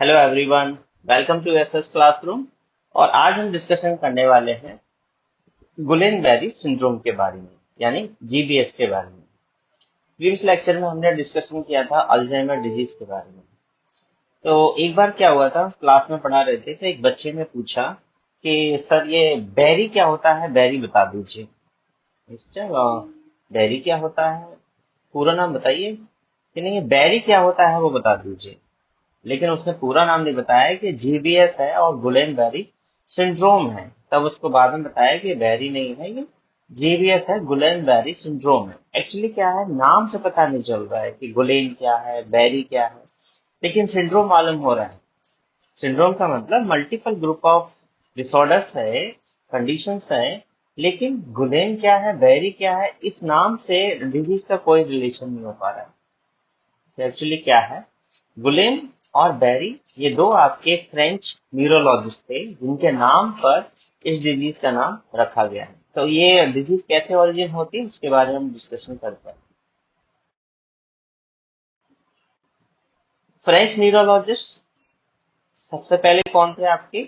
Hello everyone, welcome to SS classroom. और आज हम डिस्कशन करने वाले हैं गुलेन बेरी सिंड्रोम के बारे में, यानी जीबीएस के बारे में। प्रीवियस लेक्चर में हमने डिस्कशन किया था अल्जाइमर डिजीज के बारे में। तो एक बार क्या हुआ था, क्लास में पढ़ा रहे थे तो एक बच्चे ने पूछा कि सर ये बेरी क्या होता है, बेरी बता दीजिए। अच्छा, बेरी क्या होता है, पूरा नाम बताइए। कि नहीं, बेरी क्या होता है वो बता दीजिए। लेकिन उसने पूरा नाम नहीं बताया कि जीबीएस है और गुलेन बेरी सिंड्रोम है। तब उसको बाद में बताया कि बेरी नहीं है, ये जीबीएस है, गुलेन बेरी सिंड्रोम है। एक्चुअली क्या है, नाम से पता नहीं चल रहा है कि गुलेन क्या है, बेरी क्या है, लेकिन सिंड्रोम मालूम हो रहा है। सिंड्रोम का मतलब मल्टीपल ग्रुप ऑफ डिसऑर्डर्स है, कंडीशंस है। लेकिन गुलेन क्या है, बेरी क्या है, इस नाम से डिजीज का कोई रिलेशन नहीं हो पा रहा है। तो एक्चुअली क्या है, गुलेन और बेरी ये दो आपके फ्रेंच न्यूरोलॉजिस्ट थे जिनके नाम पर इस डिजीज का नाम रखा गया है। तो ये डिजीज कैसे ओरिजिन होती है इसके बारे में हम डिस्कशन करते हैं। फ्रेंच न्यूरोलॉजिस्ट सबसे पहले कौन थे आपके,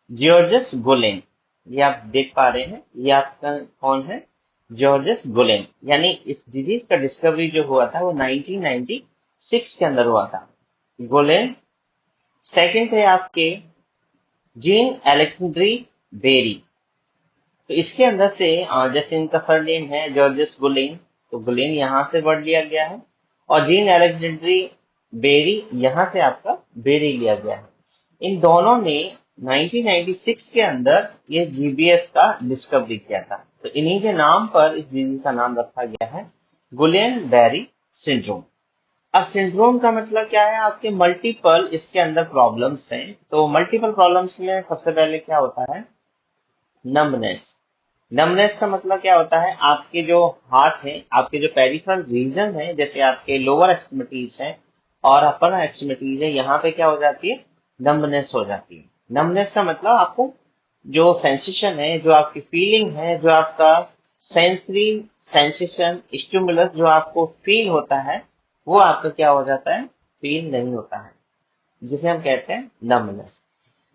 जॉर्जस गुलेन। ये आप देख पा रहे हैं, ये आपका कौन है, जॉर्जस गुलेन। यानी इस डिजीज का डिस्कवरी जो हुआ था वो 1996 के अंदर हुआ था। गुलेन। सेकंड थे आपके जीन एलेक्सेंड्री बेरी। तो इसके अंदर से जैसे इनका सरनेम है जॉर्जेस गुलेन, तो गुलेन यहां से वर्ड लिया गया है। और जीन एलेक्जेंड्री बेरी यहां से आपका बेरी लिया गया है। इन दोनों ने 1996 के अंदर ये जीबीएस का डिस्कवरी किया था। तो इन्हीं के नाम पर इस डिजीज का नाम रखा गया है गुलेन बेरी सिंड्रोम। अब सिंड्रोम का मतलब क्या है, आपके मल्टीपल इसके अंदर प्रॉब्लम्स हैं। तो मल्टीपल प्रॉब्लम्स में सबसे पहले क्या होता है, नमनेस। नमनेस का मतलब क्या होता है, आपके जो हाथ है, आपके जो पेरिफेरल रीजन है, जैसे आपके लोअर एक्सट्रीमिटीज है और अपर एक्सट्रीमिटीज है, यहाँ पे क्या हो जाती है, नमनेस हो जाती है। नमनेस का मतलब आपको जो सेंसेशन है, जो आपकी फीलिंग है, जो आपका सेंसरी सेंसेशन स्टिमुलस जो आपको फील होता है, वो आपका क्या हो जाता है, फील नहीं होता है, जिसे हम कहते हैं नमनेस।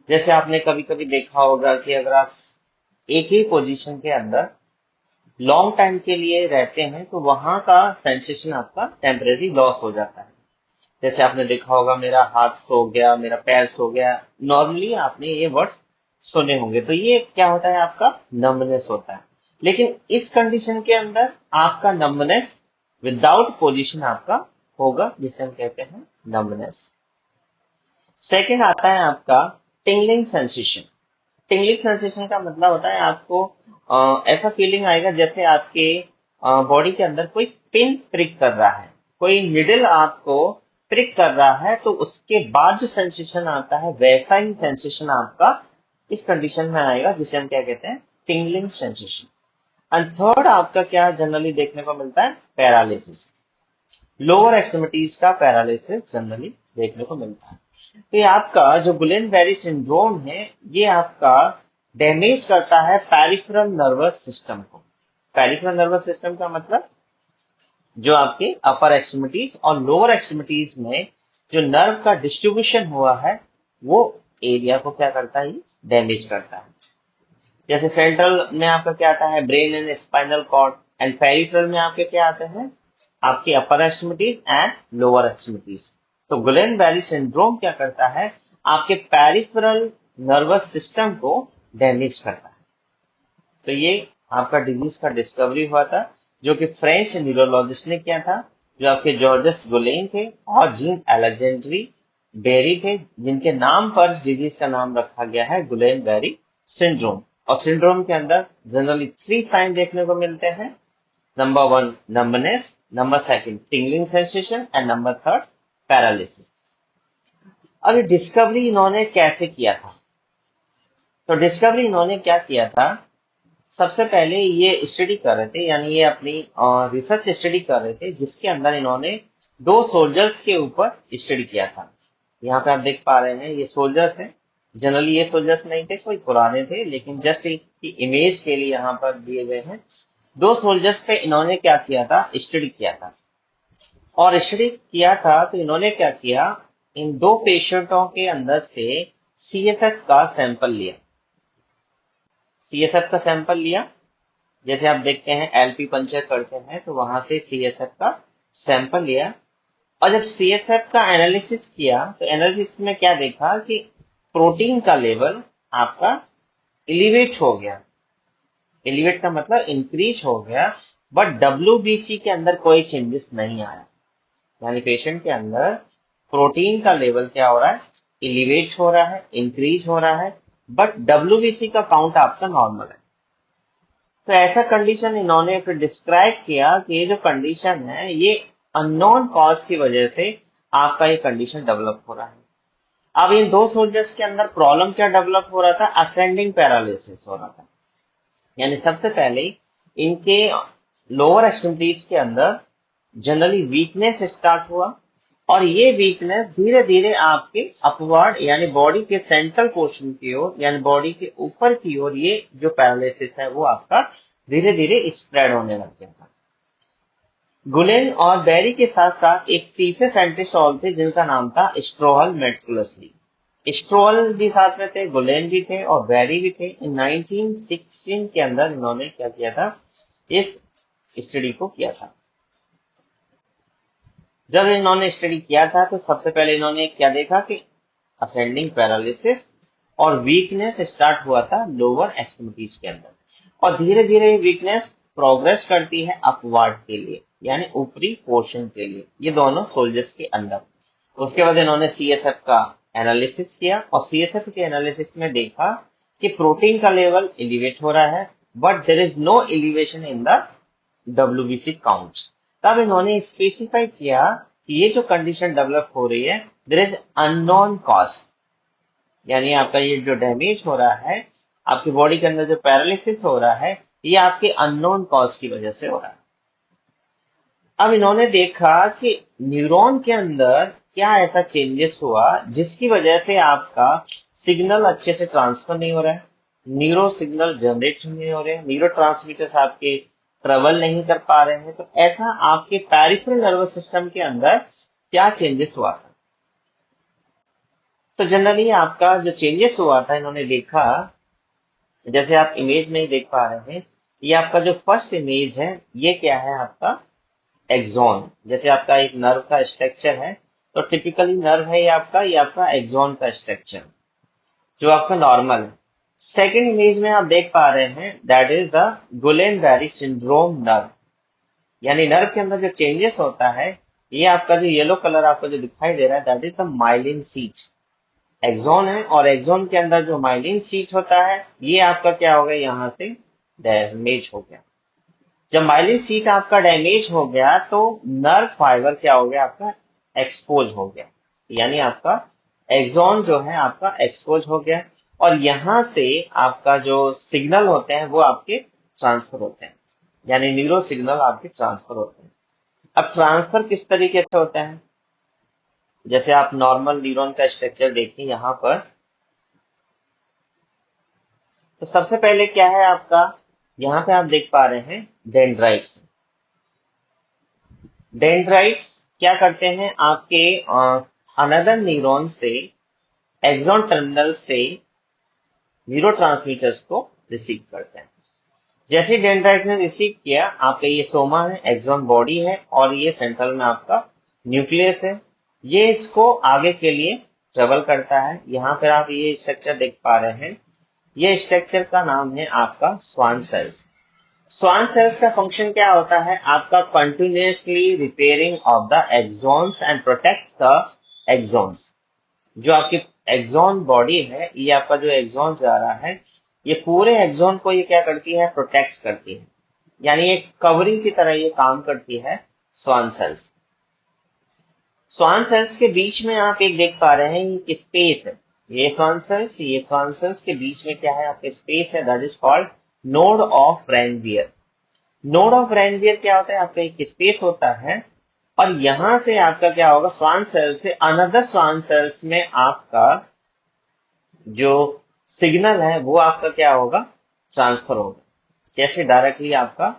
जैसे आपने कभी कभी देखा होगा कि अगर आप एक ही पोजीशन के अंदर लॉन्ग टाइम के लिए रहते हैं तो वहां का सेंसेशन आपका टेम्परेरी लॉस हो जाता है। जैसे आपने देखा होगा, मेरा हाथ सो गया, मेरा पैर सो गया, नॉर्मली आपने ये वर्ड्स सुने होंगे। तो ये क्या होता है, आपका नम्बनेस होता है। लेकिन इस कंडीशन के अंदर आपका नम्बनेस विदाउट पोजीशन आपका होगा, जिसे हम कहते हैं नम्बनेस। सेकंड आता है आपका टिंगलिंग सेंसेशन। टिंगलिंग सेंसेशन का मतलब होता है आपको ऐसा फीलिंग आएगा जैसे आपके बॉडी के अंदर कोई पिन प्रिक कर रहा है, कोई निडल आपको प्रिक कर रहा है। तो उसके बाद जो सेंसेशन आता है वैसा ही सेंसेशन आपका इस कंडीशन में आएगा, जिसे हम क्या कहते हैं, टिंगलिंग सेंसेशन। एंड थर्ड आपका क्या जनरली देखने को मिलता है, पैरालिसिस। लोअर एक्सट्रीमिटीज का पैरालिसिस जनरली देखने को मिलता है। तो ये आपका जो गुलेन बेरी सिंड्रोम है, ये आपका डैमेज करता है पेरिफेरल नर्वस सिस्टम को। पेरिफेरल नर्वस सिस्टम का मतलब जो आपके अपर एक्सट्रीमिटीज और लोअर एक्सट्रीमिटीज में जो नर्व का डिस्ट्रीब्यूशन हुआ है, वो एरिया को क्या करता है, डैमेज करता है। जैसे सेंट्रल में आपका क्या आता है, brain and spinal cord. And peripheral में आपके क्या आते हैं, आपके upper extremities and lower extremities. तो गुलेन बेरी सिंड्रोम क्या करता है, आपके पेरिफेरल नर्वस सिस्टम को डैमेज करता है। तो ये आपका डिजीज का डिस्कवरी हुआ था, जो कि फ्रेंच न्यूरोलॉजिस्ट ने किया था, जो आपके जॉर्जस गुलेन थे और जीन एलेक्जेंड्री बेरी थे, जिनके नाम पर डिजीज का नाम रखा गया है गुलेन बेरी सिंड्रोम। और सिंड्रोम के अंदर जनरली 3 साइन देखने को मिलते हैं। Number 1 numbness, number 2 tingling sensation and number 3 paralysis. अब ये डिस्कवरी इन्होंने कैसे किया था, तो डिस्कवरी इन्होंने क्या किया था, सबसे पहले ये स्टडी कर रहे थे, यानी ये अपनी रिसर्च स्टडी कर रहे थे, जिसके अंदर इन्होंने 2 सोल्जर्स के ऊपर स्टडी किया था। यहाँ पे आप देख पा रहे हैं, ये सोल्जर्स हैं। जनरली ये सोल्जर्स नहीं थे, कोई पुराने थे, लेकिन जस्ट इमेज के लिए यहाँ पर दिए गए हैं। 2 सोल्जर्स पे इन्होंने क्या किया था, स्टडी किया था। और स्टडी किया था तो इन्होंने क्या किया, इन 2 पेशेंटों के अंदर से सीएसएफ का सैंपल लिया। सीएसएफ का सैंपल लिया, जैसे आप देखते हैं एलपी पंचर करते हैं तो वहां से सीएसएफ का सैंपल लिया, और जब सीएसएफ का एनालिसिस किया तो एनालिसिस में क्या देखा कि प्रोटीन का लेवल आपका एलिवेट हो गया। एलिवेट का मतलब इंक्रीज हो गया, बट डब्ल्यूबीसी के अंदर कोई चेंजेस नहीं आया। यानी पेशेंट के अंदर प्रोटीन का लेवल क्या हो रहा है, एलिवेट हो रहा है, इंक्रीज हो रहा है, बट डब्ल्यूबीसी का काउंट आपका नॉर्मल है। तो ऐसा कंडीशन इन्होंने फिर डिस्क्राइब किया कि ये जो कंडीशन है ये अननोन कॉज की वजह से आपका ये कंडीशन डेवलप हो रहा है। अब इन 2 सोल्जर्स के अंदर प्रॉब्लम क्या डेवलप हो रहा था, असेंडिंग पैरालिसिस हो रहा था। यानी सबसे पहले इनके लोअर एक्सट्रीमिटीज के अंदर जनरली वीकनेस स्टार्ट हुआ, और ये वीकनेस धीरे धीरे आपके अपवर्ड यानी बॉडी के सेंट्रल पोर्शन की ओर यानी बॉडी के ऊपर की ओर ये जो पैरालिसिस है वो आपका धीरे धीरे स्प्रेड होने लग गया था। गुलेन और बेरी के साथ साथ एक तीसरे साइंटिस्ट और थे जिनका नाम था स्ट्रोहल मेटकुलसली। स्ट्रोहल भी साथ में थे, गुलेन भी थे और बेरी भी थे। इन 1916 के अंदर इन्होंने क्या किया था, इस स्टडी को किया था। जब इन्होंने स्टडी किया था तो सबसे पहले इन्होंने क्या देखा कि असेंडिंग पैरालिसिस और वीकनेस स्टार्ट हुआ था लोअर एक्सट्रीमिटीज के अंदर, और धीरे धीरे वीकनेस प्रोग्रेस करती है अपवर्ड के लिए यानी ऊपरी पोर्शन के लिए, ये दोनों सोल्जर्स के अंदर। उसके बाद इन्होंने सीएसएफ का एनालिसिस किया, और सीएसएफ के एनालिसिस में देखा कि प्रोटीन का लेवल एलिवेट हो रहा है, but there is no elevation in the WBC count. तब इन्होंने स्पेसिफाई किया कि ये जो कंडीशन डेवलप हो रही है देयर इज अननोन कॉज, यानी आपका ये जो डैमेज हो रहा है आपकी बॉडी के अंदर, जो पैरालिसिस हो रहा है, ये आपके अननोन कॉज की वजह से हो रहा है। अब इन्होंने देखा कि न्यूरॉन के अंदर क्या ऐसा चेंजेस हुआ जिसकी वजह से आपका सिग्नल अच्छे से ट्रांसफर नहीं हो रहा है, न्यूरो सिग्नल जनरेट नहीं हो रहे हैं, न्यूरो ट्रांसमीटर्स आपके ट्रेवल नहीं कर पा रहे हैं। तो ऐसा आपके पेरिफेरल नर्वस सिस्टम के अंदर क्या चेंजेस हुआ था। तो जनरली आपका जो चेंजेस हुआ था इन्होंने देखा, जैसे आप इमेज में ही देख पा रहे हैं, ये आपका जो फर्स्ट इमेज है ये क्या है, आपका एक्सॉन। जैसे आपका एक नर्व का स्ट्रक्चर है तो टिपिकली नर्व है ये आपका एक्सॉन का स्ट्रक्चर जो आपका नॉर्मल है। सेकेंड इमेज में आप देख पा रहे हैं that is the Gulen-berry syndrome nerve, यानी नर्व के अंदर जो चेंजेस होता है, ये आपका जो येलो कलर आपको जो दिखाई दे रहा है that is the myelin sheet. Axon है और एक्सॉन के अंदर जो माइलिन शीट होता है ये आपका क्या हो गया, यहाँ से डैमेज हो गया। जब माइलिन शीट आपका डैमेज हो गया तो नर्व फाइबर क्या हो गया, आपका एक्सपोज हो गया, यानी आपका एक्सॉन जो है आपका एक्सपोज हो गया, और यहां से आपका जो सिग्नल होते हैं वो आपके ट्रांसफर होते हैं, यानी न्यूरो सिग्नल आपके ट्रांसफर होते हैं। अब ट्रांसफर किस तरीके से होता है, जैसे आप नॉर्मल न्यूरॉन का स्ट्रक्चर देखिए यहाँ पर, तो सबसे पहले क्या है आपका, यहाँ पे आप देख पा रहे हैं डेंड्राइट्स। डेंड्राइट्स क्या करते हैं, आपके अनदर न्यूरॉन से एक्सॉन टर्मिनल से न्यूरोट्रांसमीटर्स को रिसीव करते हैं। जैसे डेंड्राइट ने रिसीव किया, आपका ये सोमा है, एक्सॉन बॉडी है, और ये सेंट्रल में आपका न्यूक्लियस है, ये इसको आगे के लिए ट्रेवल करता है। यहाँ पर आप ये स्ट्रक्चर देख पा रहे हैं, ये स्ट्रक्चर का नाम है आपका स्वान सेल्स। स्वान सेल्स का फंक्शन क्या होता है, आपका continuously repairing of the axons and protect the axons. जो आपकी एक्सॉन बॉडी है, ये आपका जो एक्सॉन जा रहा है, ये पूरे एक्सॉन को ये क्या करती है, प्रोटेक्ट करती है, यानी एक कवरिंग की तरह ये काम करती है स्वान सेल्स। स्वान सेल्स के बीच में आप एक देख पा रहे हैं एक स्पेस है, ये स्वान सेल्स के बीच में क्या है, आपके स्पेस है, that is called node of Ranvier. Node of Ranvier क्या होता है, आपका एक स्पेस होता है, और यहां से आपका क्या होगा, स्वान सेल से अनदर स्वान सेल्स में आपका जो सिग्नल है वो आपका क्या होगा, ट्रांसफर होगा। जैसे डायरेक्टली आपका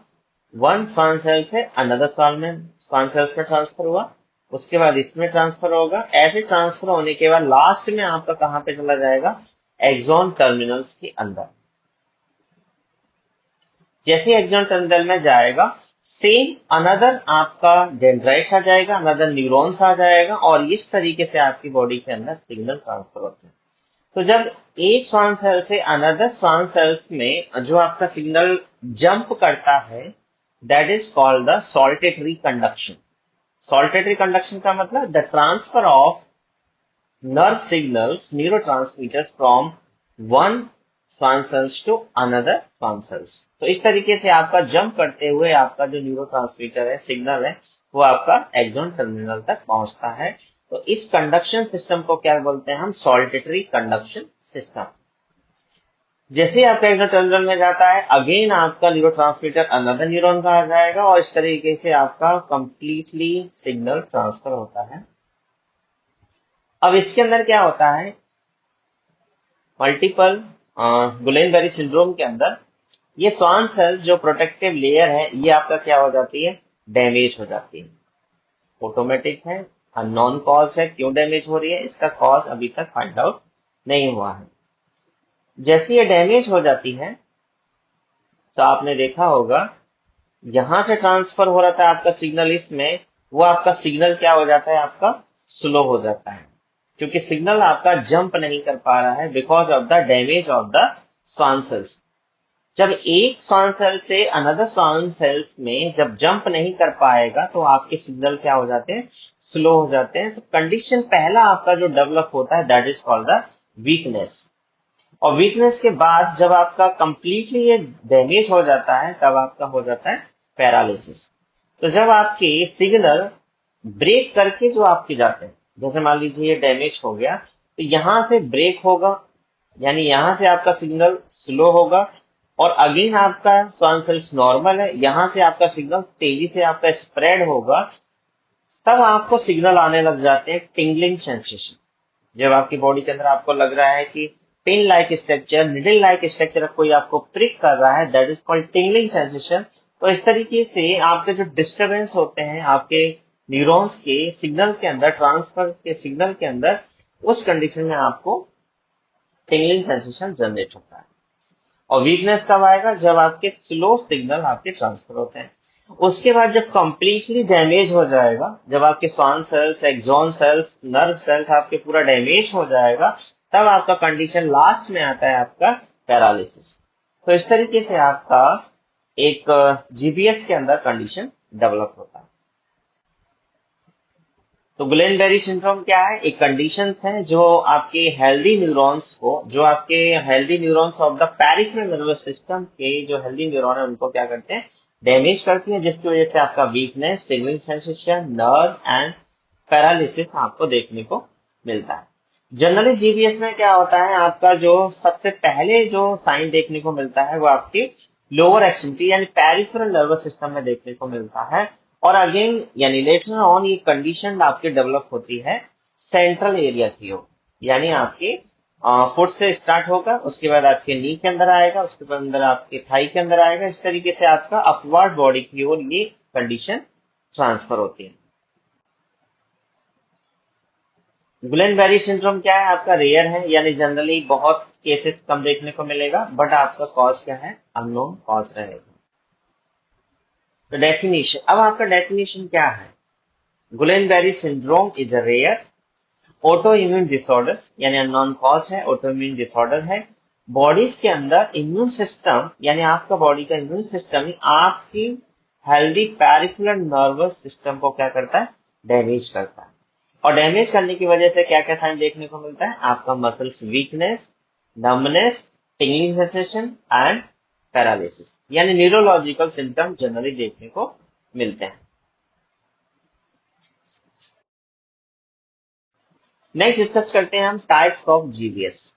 वन स्वान सेल से अनदर स्वान सेल्स में ट्रांसफर हुआ, उसके बाद इसमें ट्रांसफर होगा। ऐसे ट्रांसफर होने के बाद लास्ट में आपका कहां पे चला जाएगा, एक्सॉन टर्मिनल्स के अंदर। जैसे एक्सॉन टर्मिनल में जाएगा, सेम अनदर आपका डेंड्राइट्स आ जाएगा, अनदर न्यूरॉन्स आ जाएगा, और इस तरीके से आपकी बॉडी के अंदर सिग्नल ट्रांसफर होते हैं। तो जब एक श्वान सेल से अनदर श्वान सेल्स में जो आपका सिग्नल जंप करता है, that is called the saltatory conduction. Saltatory conduction का मतलब the transfer of nerve signals, neurotransmitters from one Schwann cells to another Schwann cells। तो इस तरीके से आपका जंप करते हुए आपका जो न्यूरोट्रांसमीटर है, सिग्नल है, वो आपका एक्सॉन टर्मिनल तक पहुंचता है। तो इस कंडक्शन सिस्टम को क्या बोलते हैं हम, सॉल्टेटरी कंडक्शन सिस्टम। जैसे ही आपका एक्सॉन टर्मिनल में जाता है, अगेन आपका न्यूरोट्रांसमीटर अनदर न्यूरॉन का आ जाएगा, और इस तरीके से आपका कंप्लीटली सिग्नल ट्रांसफर होता है। अब इसके अंदर क्या होता है, मल्टीपल गुलेन-बेरी सिंड्रोम के अंदर ये श्वान सेल जो प्रोटेक्टिव लेयर है, ये आपका क्या हो जाती है, डैमेज हो जाती है। ऑटोमेटिक है, अननोन कॉज है, क्यों डैमेज हो रही है, इसका कॉज अभी तक फाइंड आउट नहीं हुआ है। जैसे ये डैमेज हो जाती है, तो आपने देखा होगा यहां से ट्रांसफर हो रहा था आपका सिग्नल इसमें, वो आपका सिग्नल क्या हो जाता है, आपका स्लो हो जाता है, क्योंकि सिग्नल आपका जंप नहीं कर पा रहा है because of the damage of the Schwann cells. जब एक श्वान सेल से अनदर श्वान सेल्स में जब जंप नहीं कर पाएगा, तो आपके सिग्नल क्या हो जाते हैं, स्लो हो जाते हैं। तो कंडीशन पहला आपका जो डेवलप होता है, that is called the weakness. और वीकनेस के बाद जब आपका कंप्लीटली ये डैमेज हो जाता है, तब आपका हो जाता है पैरालिसिस। तो जब आपके सिग्नल ब्रेक करके जो आपके जाते हैं, जैसे मान लीजिए ये डैमेज हो गया, तो यहां से ब्रेक होगा, यानी यहां से आपका सिग्नल स्लो होगा, और अगेन आपका श्वान सेल्स नॉर्मल है, यहां से आपका सिग्नल तेजी से आपका स्प्रेड होगा, तब आपको सिग्नल आने लग जाते हैं टिंगलिंग सेंसेशन। जब आपकी बॉडी के अंदर आपको लग रहा है कि pin like structure, needle like structure कोई आपको प्रिक कर रहा है, that is called tingling sensation. तो इस तरीके से आपके जो डिस्टरबेंस होते हैं आपके न्यूरॉन्स के सिग्नल के अंदर, ट्रांसफर के सिग्नल के अंदर, उस कंडीशन में आपको टिंगलिंग सेंसेशन जनरेट होता है। और वीकनेस कब आएगा, जब आपके स्लो सिग्नल आपके ट्रांसफर होते हैं। उसके बाद जब कंप्लीटली डैमेज हो जाएगा, जब आपके Schwann cells, axon cells, nerve cells आपके पूरा डैमेज हो जाएगा, तब आपका कंडीशन लास्ट में आता है आपका पैरालिसिस। तो इस तरीके से आपका एक जीबीएस के अंदर कंडीशन डेवलप होता है। तो गुलेन-बेरी सिंड्रोम क्या है, एक कंडीशंस है जो आपके हेल्दी न्यूरॉन्स को, जो आपके healthy neurons of the peripheral nervous system के जो हेल्दी न्यूरॉन है, उनको क्या करते हैं, डैमेज करती है, जिसकी वजह से आपका weakness, tingling sensation, nerve and paralysis आपको देखने को मिलता है। जनरली जीबीएस में क्या होता है, आपका जो सबसे पहले जो साइन देखने को मिलता है, वो आपकी लोअर एक्सट्रीमिटी यानी पेरिफेरल नर्वस सिस्टम में देखने को मिलता है। और अगेन यानी लेटर ऑन ये कंडीशन आपके डेवलप होती है सेंट्रल एरिया की ओर, यानी आपके फुट से स्टार्ट होगा, उसके बाद आपके नी के अंदर आएगा, उसके बाद अंदर आपके थाई के अंदर आएगा। इस तरीके से आपका अपवर्ड बॉडी की ओर ये कंडीशन ट्रांसफर होती है। गुलेन-बेरी सिंड्रोम क्या है, आपका रेयर है, यानी जनरली बहुत केसेस कम देखने को मिलेगा, बट आपका कॉज क्या है, अननोन कॉज रहेगा। तो डेफिनेशन, अब आपका डेफिनेशन क्या है, Guillain Barre syndrome is a rare auto immune disorder, यानी अननोन कॉज है, ऑटो इम्यून डिसऑर्डर है। बॉडीज के अंदर इम्यून सिस्टम, यानी आपका बॉडी का इम्यून सिस्टम आपकी हेल्दी पेरिफेरल नर्वस सिस्टम को क्या करता है, डैमेज करता है। और डैमेज करने की वजह से क्या क्या साइन देखने को मिलता है, आपका muscles weakness, numbness, tingling sensation and paralysis, यानी न्यूरोलॉजिकल सिम्टम जनरली देखने को मिलते हैं। नेक्स्ट डिस्कस करते हैं हम टाइप्स ऑफ जीबीएस।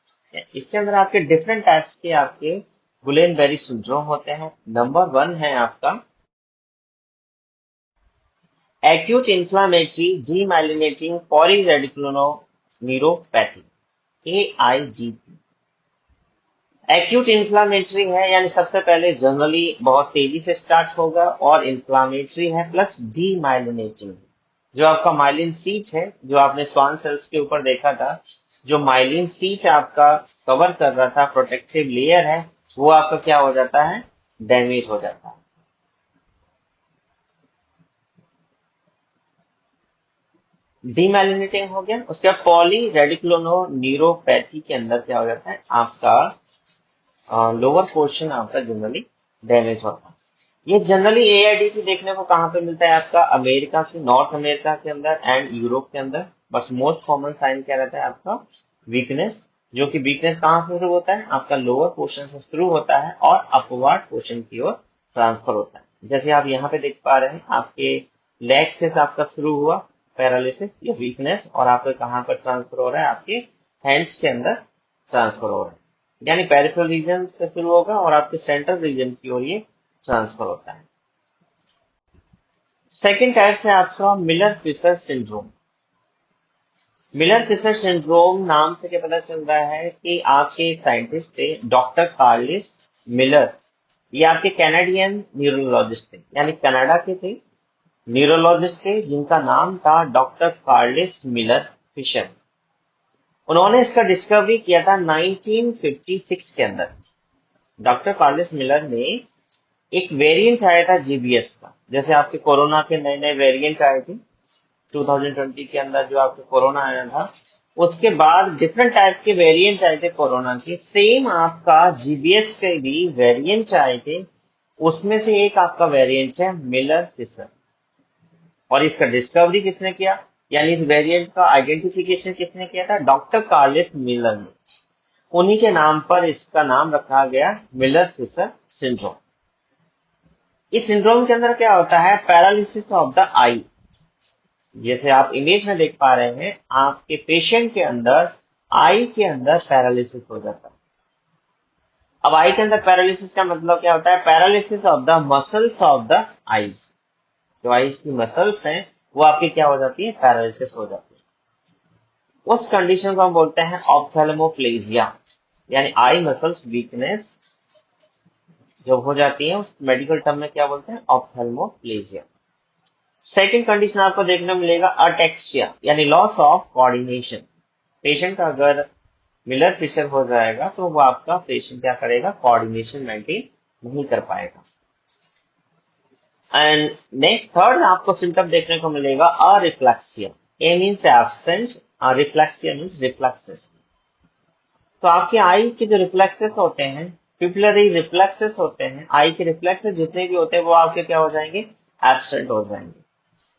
इसके अंदर आपके डिफरेंट टाइप्स के आपके गुलेन-बेरी सिंड्रोम होते हैं। नंबर 1 है आपका acute inflammatory demyelinating polyradiculoneuropathy, AIDP। Acute inflammatory है, यानी सबसे पहले जनरली बहुत तेजी से स्टार्ट होगा, और इन्फ्लामेटरी है प्लस डीमाइलिनेटिंग। जो आपका माइलिन सीट है, जो आपने स्वान सेल्स के ऊपर देखा था, जो माइलिन सीट आपका कवर कर रहा था, प्रोटेक्टिव लेयर है, वो आपका क्या हो जाता है, डैमेज हो जाता है। डीमाइलिनेटिंग हो गया। उसके बाद पॉली रेडिकुलोन्यूरोपैथी के अंदर क्या हो जाता है, आपका लोअर पोर्शन आपका जनरली डैमेज होता है। ये जनरली एआईडीपी देखने को कहाँ पे मिलता है, आपका अमेरिका से, नॉर्थ अमेरिका के अंदर एंड यूरोप के अंदर। बस मोस्ट कॉमन साइन क्या रहता है आपका, वीकनेस, जो कि वीकनेस कहाँ से शुरू होता है, आपका लोअर पोर्शन से शुरू होता है और अपवर्ड पोर्शन की ओर ट्रांसफर होता है। जैसे आप यहाँ पे देख पा रहे हैं, आपके लेग से आपका शुरू हुआ पैरालिसिस या वीकनेस, और आपके कहाँ पर ट्रांसफर हो रहा है, आपके हैंड्स के अंदर ट्रांसफर हो रहा है। यानी पेरिफेरल रीजन से शुरू होगा और आपके सेंट्रल रीजन की ओर ये ट्रांसफर होता है। सेकेंड टाइप है आपका Miller Fisher syndrome. Miller Fisher syndrome नाम से क्या पता चल रहा है कि आपके साइंटिस्ट थे डॉक्टर कार्लिस मिलर। ये आपके कैनेडियन न्यूरोलॉजिस्ट थे, यानी कनाडा के थे, न्यूरोलॉजिस्ट थे, जिनका नाम था डॉक्टर कार्लिस मिलर फिशर। उन्होंने इसका डिस्कवरी किया था 1956 के अंदर। डॉक्टर कार्लिस मिलर ने एक वेरिएंट आया था जीबीएस का, जैसे आपके कोरोना के नए नए वेरिएंट आए थे 2020 के अंदर, जो आपको कोरोना आया था, उसके बाद डिफरेंट टाइप के वेरिएंट आए थे कोरोना के। सेम आपका जीबीएस के भी वेरिएंट आए थे, उसमें से एक आपका वेरिएंट है मिलर फिशर। और इसका डिस्कवरी किसने किया, यानी इस वेरिएंट का आइडेंटिफिकेशन किसने किया था, डॉक्टर कार्लिस मिलर ने। उन्हीं के नाम पर इसका नाम रखा गया मिलर फिशर सिंड्रोम। इस सिंड्रोम के अंदर क्या होता है, पैरालिसिस ऑफ द आई। जैसे आप इमेज में देख पा रहे हैं, आपके पेशेंट के अंदर आई के अंदर पैरालिसिस हो जाता है। अब आई के अंदर पैरालिसिस का मतलब क्या होता है, paralysis of the muscles of the eyes. जो आईज की मसल्स हैं वो आपकी क्या हो जाती है, पैरालिसिस हो जाती है। उस कंडीशन को हम बोलते हैं ऑप्थेल्मोप्लेजिया, यानी आई मसल्स वीकनेस जब हो जाती है, उस मेडिकल टर्म में क्या बोलते हैं, ऑप्थेल्मोप्लेजिया। सेकेंड कंडीशन आपको देखने को मिलेगा अटेक्सिया, यानी लॉस ऑफ कोऑर्डिनेशन। पेशेंट का अगर मिलर फिशर हो जाएगा तो वो आपका पेशेंट क्या करेगा, कोऑर्डिनेशन मेंटेन नहीं कर पाएगा। एंड नेक्स्ट थर्ड आपको सिम्टम देखने को मिलेगा areflexia. A means absent, reflexia means reflexes. तो आपके आई के जो रिफ्लेक्सेस होते हैं, पिपुलरी रिफ्लेक्सेस होते हैं, आई के रिफ्लेक्सेस जितने भी होते हैं वो आपके क्या हो जाएंगे, एब्सेंट हो जाएंगे।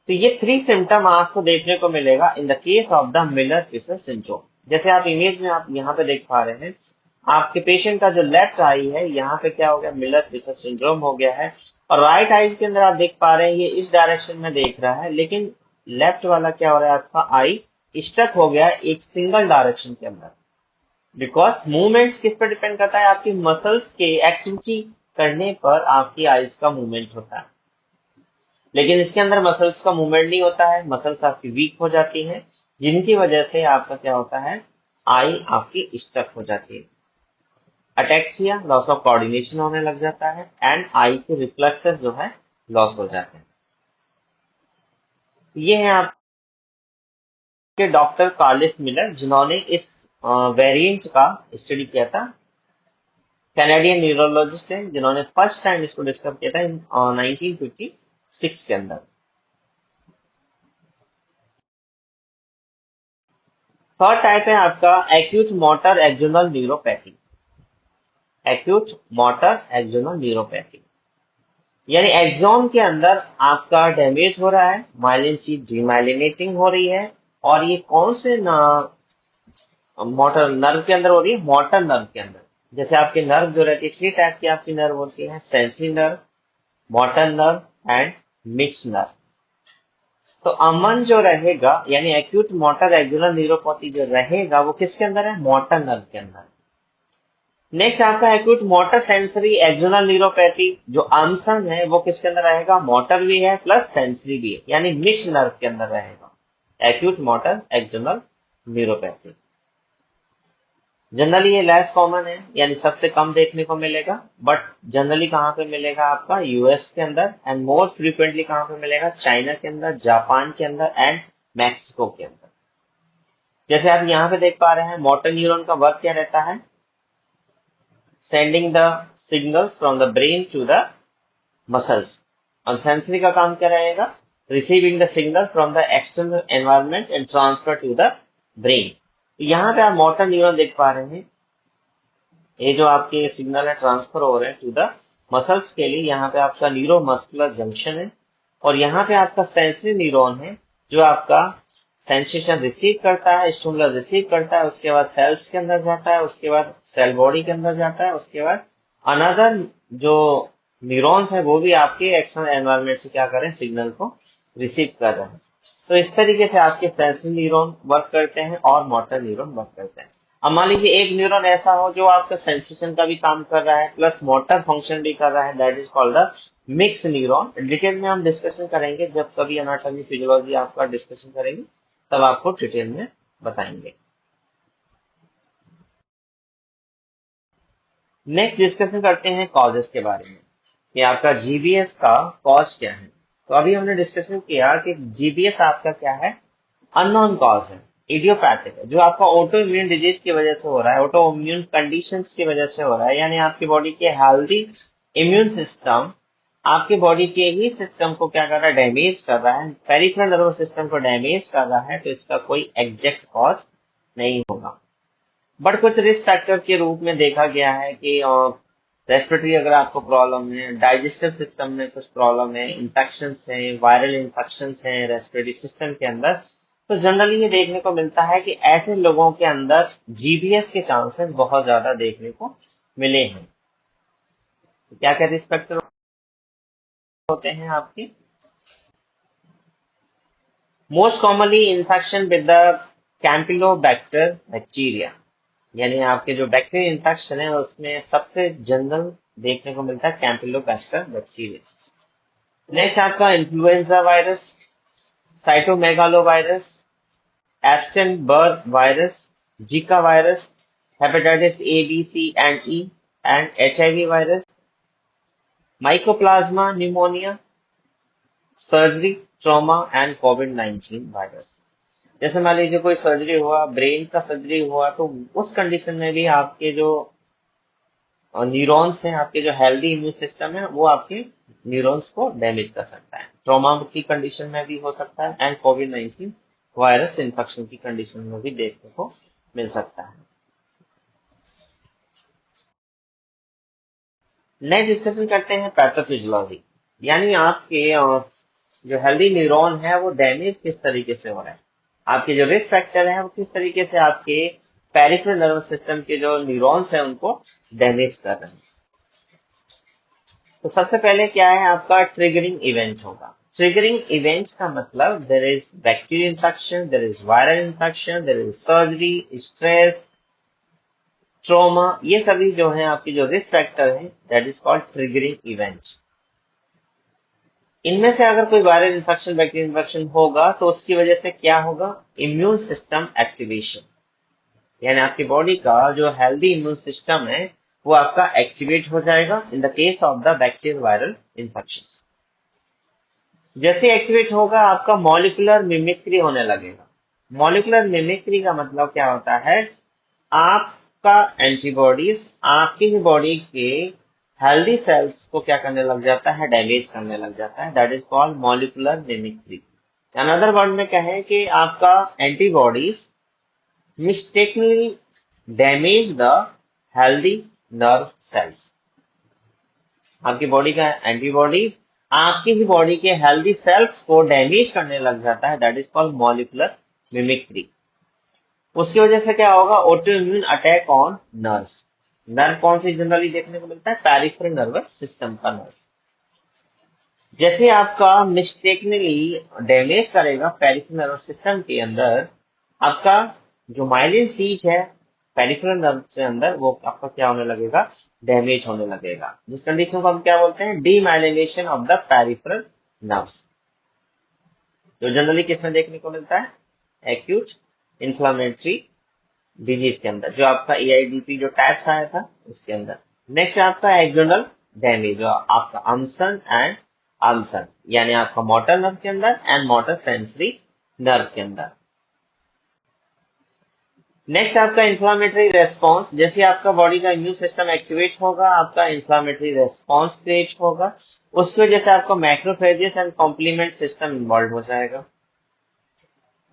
तो ये थ्री सिम्टम आपको देखने को मिलेगा in the case of the Miller Fisher syndrome. जैसे आप इमेज में आप यहाँ पे देख पा रहे हैं, आपके पेशेंट का जो लेफ्ट आई है, यहाँ पे क्या हो गया, मिलर फिशर सिंड्रोम हो गया है। और राइट आईज के अंदर आप देख पा रहे हैं, ये इस डायरेक्शन में देख रहा है, लेकिन लेफ्ट वाला क्या हो रहा है, आपका आई स्टक हो गया एक सिंगल डायरेक्शन के अंदर। बिकॉज मूवमेंट्स किस पर डिपेंड करता है, आपकी मसल्स के एक्टिविटी करने पर आपकी आईज का मूवमेंट होता है। लेकिन इसके अंदर मसल्स का मूवमेंट नहीं होता है, मसल्स आपकी वीक हो जाती हैं, जिनकी वजह से आपका क्या होता है, आई आपकी स्टक हो जाती है। अटेक्सिया, लॉस ऑफ कोऑर्डिनेशन होने लग जाता है, एंड आई के रिफ्लेक्सेस जो है लॉस हो जाते हैं। ये है आपके डॉक्टर कार्लिस मिलर, जिन्होंने इस वेरिएंट का स्टडी किया था। कैनेडियन न्यूरोलॉजिस्ट है, जिन्होंने फर्स्ट टाइम इसको डिस्कवर किया था 1956 के अंदर। थर्ड टाइप है आपका acute motor axonal neuropathy. Acute motor axonal neuropathy, यानी एक्सोन के अंदर आपका डैमेज हो रहा है, माइलिन शीट डीमाइलिनेटिंग हो रही है। और ये कौन से मोटर नर्व के अंदर हो रही है, मोटर नर्व के अंदर। जैसे आपके नर्व जो रहती है, थ्री टाइप की आपकी नर्व होती है, sensory nerve, motor nerve and mix nerve. तो अमन जो रहेगा, यानी एक्यूट मोटर एक्सोनल न्यूरोपैथी जो रहेगा, वो किसके अंदर है, मोटर नर्व के अंदर। नेक्स्ट आपका acute motor sensory axonal neuropathy, जो आमसंग है वो किसके अंदर रहेगा, मोटर भी है प्लस सेंसरी भी है, यानी मिक्स नर्व के अंदर रहेगा acute motor axonal neuropathy. Generally ये लेस कॉमन है, यानी सबसे कम देखने को मिलेगा, बट जनरली कहाँ पे मिलेगा आपका यूएस के अंदर, एंड मोर फ्रीक्वेंटली कहाँ पे मिलेगा चाइना के अंदर, जापान के अंदर एंड मैक्सिको के अंदर। जैसे आप यहाँ पे देख पा रहे हैं, मोटर न्यूरॉन का वर्क क्या रहता है, sending the signals from the brain to the muscles. और सेंसरी का काम क्या रहेगा, receiving the signal from the external environment and transfer to the brain. यहाँ पे आप मोटर न्यूरॉन देख पा रहे हैं, ये जो आपके सिग्नल है ट्रांसफर हो रहे हैं टू द मसल्स के लिए, यहाँ पे आपका न्यूरो मस्कुलर जंक्शन है, और यहाँ पे आपका सेंसरी न्यूरॉन है जो आपका सेंसेशन रिसीव करता है, स्टिमुलस रिसीव करता है, उसके बाद सेल्स के अंदर जाता है, उसके बाद सेल बॉडी के अंदर जाता है, उसके बाद अनदर जो न्यूरॉन्स है वो भी आपके एक्सटर्नल एनवायरनमेंट से क्या कर रहे हैं, सिग्नल को रिसीव कर रहे हैं। तो इस तरीके से आपके सेंसरी न्यूरॉन वर्क करते हैं और मोटर न्यूरॉन वर्क करते हैं। अब मान लीजिए एक न्यूरॉन ऐसा हो जो आपका सेंसेशन का भी काम कर रहा है प्लस मोटर फंक्शन भी कर रहा है, that is called the mix neuron. Detail में हम डिस्कशन करेंगे जब कभी एनाटॉमी फिजियोलॉजी आपका डिस्कशन करेंगे, तब आपको डिटेल में बताएंगे। नेक्स्ट डिस्कशन करते हैं कॉजेस के बारे में, कि आपका जीबीएस का कॉज क्या है। तो अभी हमने डिस्कशन किया कि जीबीएस आपका क्या है, अननोन कॉज है, इडियोपैथिक है, जो आपका ऑटो इम्यून डिजीज की वजह से हो रहा है, ऑटो इम्यून कंडीशंस की वजह से हो रहा है, यानी आपकी बॉडी के हेल्दी इम्यून सिस्टम आपके बॉडी के ही सिस्टम को क्या कर रहा है, डैमेज कर रहा है, पेरिफेरल नर्वस सिस्टम को डैमेज कर रहा है, तो इसका कोई एग्जैक्ट कॉज नहीं होगा। बट कुछ रिस्क फैक्टर के रूप में देखा गया है कि रेस्पिरेटरी अगर आपको प्रॉब्लम है, डाइजेस्टिव सिस्टम में कुछ प्रॉब्लम है, इन्फेक्शन है, वायरल इन्फेक्शन है रेस्पिरेटरी सिस्टम के अंदर, तो जनरली ये देखने को मिलता है कि ऐसे लोगों के अंदर जीबीएस के चांसेस बहुत ज्यादा देखने को मिले हैं। तो क्या क्या रिस्क फैक्टर होते हैं आपके, most commonly infection with the campylobacter bacteria, यानी आपके जो बैक्टीरियल इन्फेक्शन है उसमें सबसे जनरल देखने को मिलता है कैंपिलोबैक्टर बैक्टीरिया। नेक्स्ट आपका influenza virus, cytomegalo virus, Epstein Barr virus, Zika virus, hepatitis A B C and E and HIV virus, mycoplasma pneumonia, surgery, trauma and कोविड-19 वायरस। जैसे मान लीजिए कोई सर्जरी हुआ, ब्रेन का सर्जरी हुआ, तो उस कंडीशन में भी आपके जो न्यूरॉन्स हैं, आपके जो हेल्दी इम्यून सिस्टम है, वो आपके न्यूरॉन्स को डैमेज कर सकता है। ट्रॉमा की कंडीशन में भी हो सकता है एंड कोविड-19 वायरस इन्फेक्शन की कंडीशन में भी देखने को मिल सकता है। नेक्स्ट डिस्कशन करते हैं पैथोफिजियोलॉजी, यानी आपके जो हेल्दी न्यूरॉन है वो डैमेज किस तरीके से हो रहा है, आपके जो रिस्क फैक्टर है वो किस तरीके से आपके पेरिफेरल नर्वस सिस्टम के जो न्यूरॉन्स है उनको डैमेज कर रहे हैं। तो सबसे पहले क्या है, आपका ट्रिगरिंग इवेंट होगा। ट्रिगरिंग इवेंट का मतलब there is bacterial infection, there is viral infection, there is surgery, stress, trauma, ये सभी जो है आपके जो रिस्क फैक्टर है that is called triggering event. इनमें से अगर कोई वायरल इन्फेक्शन, बैक्टीरियल इन्फेक्शन होगा तो उसकी वजह से क्या होगा, इम्यून सिस्टम एक्टिवेशन, यानी आपकी बॉडी का जो हेल्दी इम्यून सिस्टम है वो आपका एक्टिवेट हो जाएगा इन the case of the bacterial viral infection. जैसे एक्टिवेट होगा आपका मॉलिक्यूलर मिमिक्री होने लगेगा। मॉलिक्यूलर मिमिक्री का मतलब क्या होता है, आपका एंटीबॉडीज आपकी ही बॉडी के हेल्दी सेल्स को क्या करने लग जाता है, डैमेज करने लग जाता है, that is called molecular mimicry. Another word में कहें कि आपका antibodies mistakenly damage the healthy nerve cells, आपकी बॉडी का एंटीबॉडीज आपकी ही बॉडी के हेल्दी सेल्स को डैमेज करने लग जाता है, that is called molecular mimicry. उसकी वजह से क्या होगा, auto immune attack on nerves. Nerve कौन सी जनरली देखने को मिलता है, पेरिफेरल नर्वस सिस्टम का नर्व। जैसे आपका मिस्टेकनली डैमेज करेगा पेरिफेरल नर्वस सिस्टम के अंदर, आपका जो माइलिन सीट है पेरिफेरल नर्व के अंदर, वो आपका क्या होने लगेगा, डैमेज होने लगेगा, जिस कंडीशन को हम क्या बोलते हैं, demyelination of the peripheral nerves, जो जनरली किसमें देखने को मिलता है, एक्यूट इन्फ्लामेटरी डिजीज के अंदर, जो आपका एआईडीपी जो टैक्स आया था उसके अंदर। नेक्स्ट आपका एक्सोनल डैमेज, जो आपका अमसन एंड अमसन, यानी आपका मोटर नर्व के अंदर एंड मोटर सेंसरी नर्व के अंदर। नेक्स्ट आपका इंफ्लामेटरी रेस्पॉन्स, जैसे आपका बॉडी का इम्यून सिस्टम एक्टिवेट होगा, आपका इंफ्लामेटरी रेस्पॉन्स क्रिएट होगा, उसकी वजह से आपका macrophages and complement system involve हो जाएगा।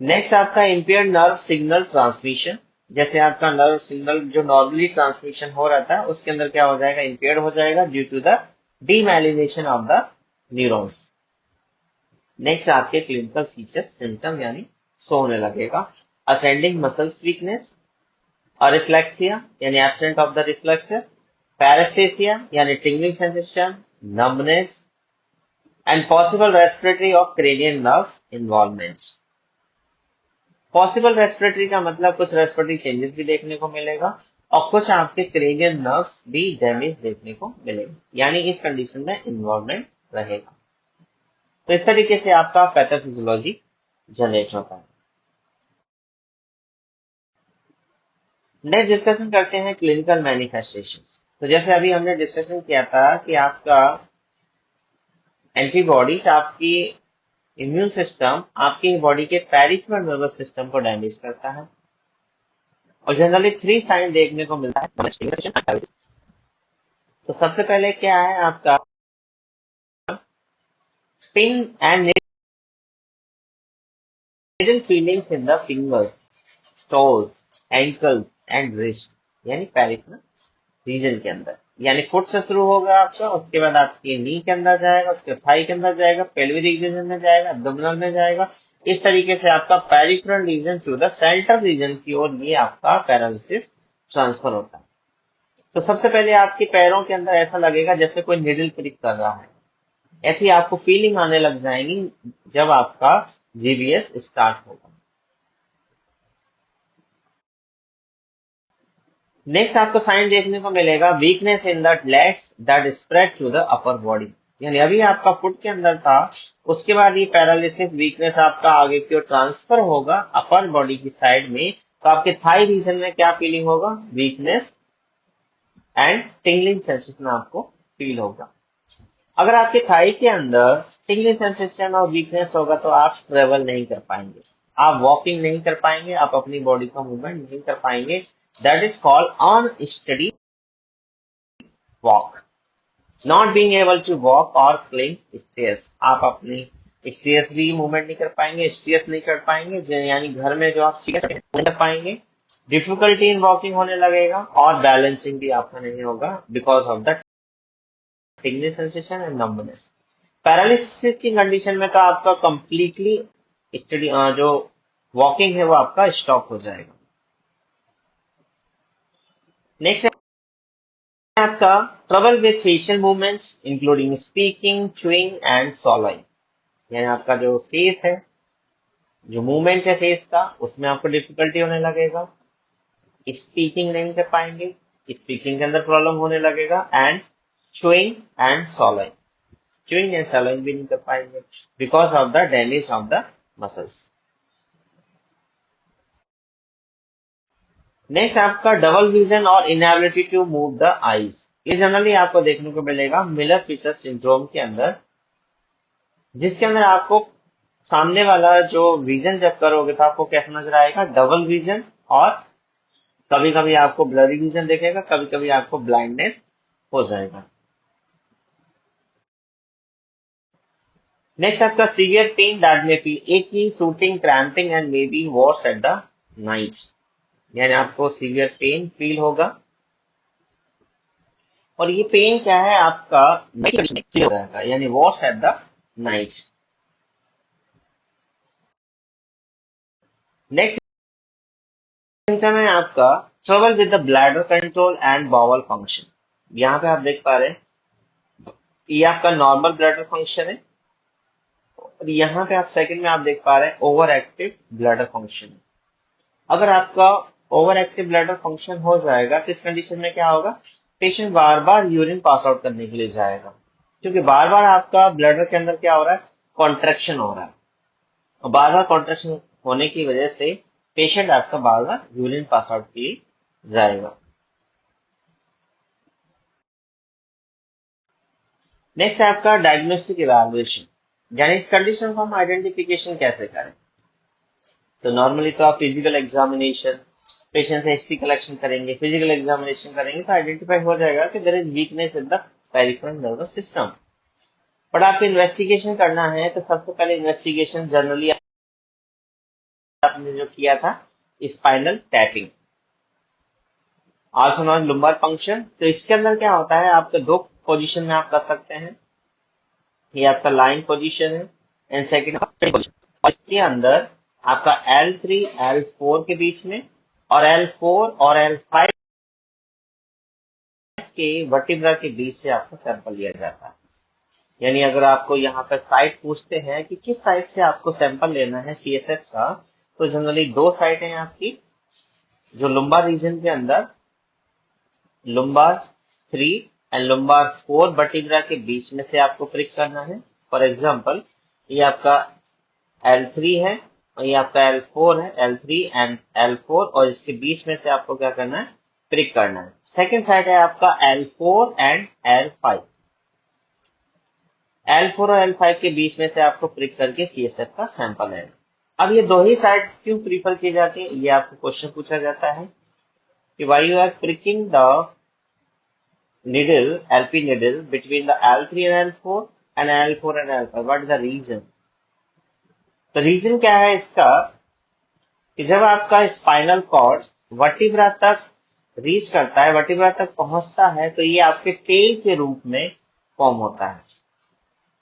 नेक्स्ट आपका इंपेयर्ड नर्व सिग्नल ट्रांसमिशन, जैसे आपका नर्व सिग्नल जो नॉर्मली ट्रांसमिशन हो रहा था उसके अंदर क्या हो जाएगा, इंपेयर्ड हो जाएगा due to the demyelination of the neurons. Next आपके क्लिनिकल फीचर्स सिम्टम यानी शो होने लगेगा, असेंडिंग मसल्स वीकनेस, रिफ्लेक्सिया यानी absent of the reflexes, paresthesia यानी tingling sensation, numbness and possible respiratory और cranial nerves involvement. Possible respiratory का मतलब कुछ रेस्पिरेटरी चेंजेस भी देखने को मिलेगा और कुछ आपके क्रेनियल नर्व्स भी डैमेज देखने को मिलेगा, यानी इस कंडीशन में इन्वॉल्वमेंट रहेगा। तो इस तरीके से आपका पैथोफिजियोलॉजी जनरेट होता है। नेक्स्ट डिस्कशन करते हैं क्लिनिकल मैनिफेस्टेशंस। तो जैसे अभी हमने डिस्कशन किया था कि आपका एंटीबॉडीज आपकी इम्यून सिस्टम आपकी बॉडी के पेरिफेरल नर्वस सिस्टम को डैमेज करता है, और जनरली 3 साइन देखने को मिलता है। तो सबसे पहले क्या है आपका pin and needle feelings in the finger, toes, ankle and wrist, यानी पेरिफेरल रीजन के अंदर, यानी फुट से शुरू होगा आपका, उसके बाद आपके नी के अंदर जाएगा, उसके थाई के अंदर जाएगा, पेल्विक रीजन में जाएगा, एब्डोमिनल में जाएगा। इस तरीके से आपका peripheral region to the central region की ओर ये आपका पैरालिसिस ट्रांसफर होता है। तो सबसे पहले आपके पैरों के अंदर ऐसा लगेगा जैसे कोई निडल प्रिक कर रहा है, ऐसी आपको फीलिंग आने लग जाएगी जब आपका जीबीएस स्टार्ट होगा। नेक्स्ट आपको साइन देखने को मिलेगा weakness in the legs that spread to the upper body, यानी अभी आपका फुट के अंदर था, उसके बाद ये पैरालिसिस वीकनेस आपका आगे की ओर ट्रांसफर होगा अपर बॉडी की साइड में। तो आपके थाई रीजन में क्या फीलिंग होगा, वीकनेस एंड टिंगलिंग सेंसेशन आपको फील होगा। अगर आपके थाई के अंदर टिंगलिंग सेंसेशन और वीकनेस होगा तो आप ट्रेवल नहीं कर पाएंगे, आप वॉकिंग नहीं कर पाएंगे, आप अपनी बॉडी का मूवमेंट नहीं कर पाएंगे। That is called unsteady walk, not being able to walk और क्लिंग स्टेयर्स, आप अपनी स्टेयर्स भी मूवमेंट नहीं कर पाएंगे, स्टेयर्स नहीं चढ़ पाएंगे, यानी घर में जो आप सीढ़ियां नहीं कर पाएंगे, डिफिकल्टी इन वॉकिंग होने लगेगा और बैलेंसिंग भी आपका नहीं होगा because of the tingling sensation and numbness. Paralysis की कंडीशन में तो आपका कंप्लीटली स्टडी जो वॉकिंग है वो आपका स्टॉप हो जाएगा। नेक्स्ट है आपका trouble with facial movements including speaking, chewing and swallowing, यानी आपका जो फेस है, जो मूवमेंट है फेस का, उसमें आपको डिफिकल्टी होने लगेगा, स्पीकिंग नहीं कर पाएंगे, स्पीकिंग के अंदर प्रॉब्लम होने लगेगा, and chewing and swallowing, chewing and swallowing भी नहीं कर पाएंगे because of the damage of the muscles. Next आपका डबल विजन और inability to move the eyes, ये जनरली आपको देखने को मिलेगा मिलर फिशर सिंड्रोम के अंदर, जिसके अंदर आपको सामने वाला जो विजन जब करोगे तो आपको कैसा नजर आएगा, डबल विजन, और कभी कभी आपको ब्लरी विजन देखेगा, कभी कभी आपको ब्लाइंडनेस हो जाएगा। नेक्स्ट आपका severe pain that may feel aching, shooting, cramping and may be worse at the night, यानी आपको सीवियर पेन फील होगा, और ये पेन क्या है आपका नाइट हो जाएगा, यानी worse at the night. Next symptom है आपका trouble with the bladder control and bowel function. यहाँ पे आप देख पा रहे हैं ये आपका नॉर्मल ब्लैडर फंक्शन है, और यहाँ पे आप सेकंड में आप देख पा रहे हैं ओवर एक्टिव ब्लैडर फंक्शन। अगर आपका ओवर एक्टिव ब्लैडर फंक्शन हो जाएगा तो इस कंडीशन में क्या होगा, पेशेंट बार बार यूरिन पास आउट करने के लिए जाएगा, क्योंकि बार बार आपका ब्लैडर के अंदर क्या हो रहा है, कॉन्ट्रैक्शन हो रहा है, और बार बार कॉन्ट्रैक्शन होने की वजह से पेशेंट आपका बार बार यूरिन पास आउट के लिए जाएगा। नेक्स्ट है आपका डायग्नोस्टिक इवैल्यूएशन, यानी इस कंडीशन को हम आइडेंटिफिकेशन कैसे करें। तो नॉर्मली तो आप फिजिकल एग्जामिनेशन, पेशेंट से हिस्ट्री कलेक्शन करेंगे, फिजिकल एग्जामिनेशन करेंगे तो आइडेंटिफाई हो जाएगा कि there is weakness in the peripheral nervous system. But आपको इन्वेस्टिगेशन करना है तो सबसे पहले इन्वेस्टिगेशन जनरली आपने जो किया था spinal tapping, also known lumbar puncture. तो इसके अंदर क्या होता है, आपके दो पोजीशन में आप कर सकते हैं। ये आपका लाइन पोजीशन है एंड सेकंड पोजीशन, और इसके अंदर आपका L3 L4 के बीच में और L4 और L5 के वर्टिब्रा के बीच से आपका सैंपल लिया जाता है। यानी अगर आपको यहाँ पर साइट पूछते हैं कि किस साइट से आपको सैंपल लेना है CSF का, तो जनरली दो साइट हैं आपकी, जो लुम्बार रीजन के अंदर लुम्बार 3 एंड लुम्बार 4 वर्टिब्रा के बीच में से आपको प्रिक करना है। फॉर एग्जांपल ये आपका L3 है और ये आपका L4 है, L3 एंड L4, और इसके बीच में से आपको क्या करना है, प्रिक करना है। सेकेंड साइड है आपका L4 एंड L5, L4 और L5 के बीच में से आपको प्रिक करके CSF का सैंपल है। अब ये दो ही साइड क्यों प्रीफर की जाती है, ये आपको क्वेश्चन पूछा जाता है कि why you are pricking the needle, LP needle between the L3 and L4 and L4 and L5. What is the reason? तो रीजन क्या है इसका कि जब आपका स्पाइनल कॉर्ड वर्टिब्रा तक रीच करता है, वर्टिब्रा तक पहुंचता है, तो ये आपके टेल के रूप में फॉर्म होता है।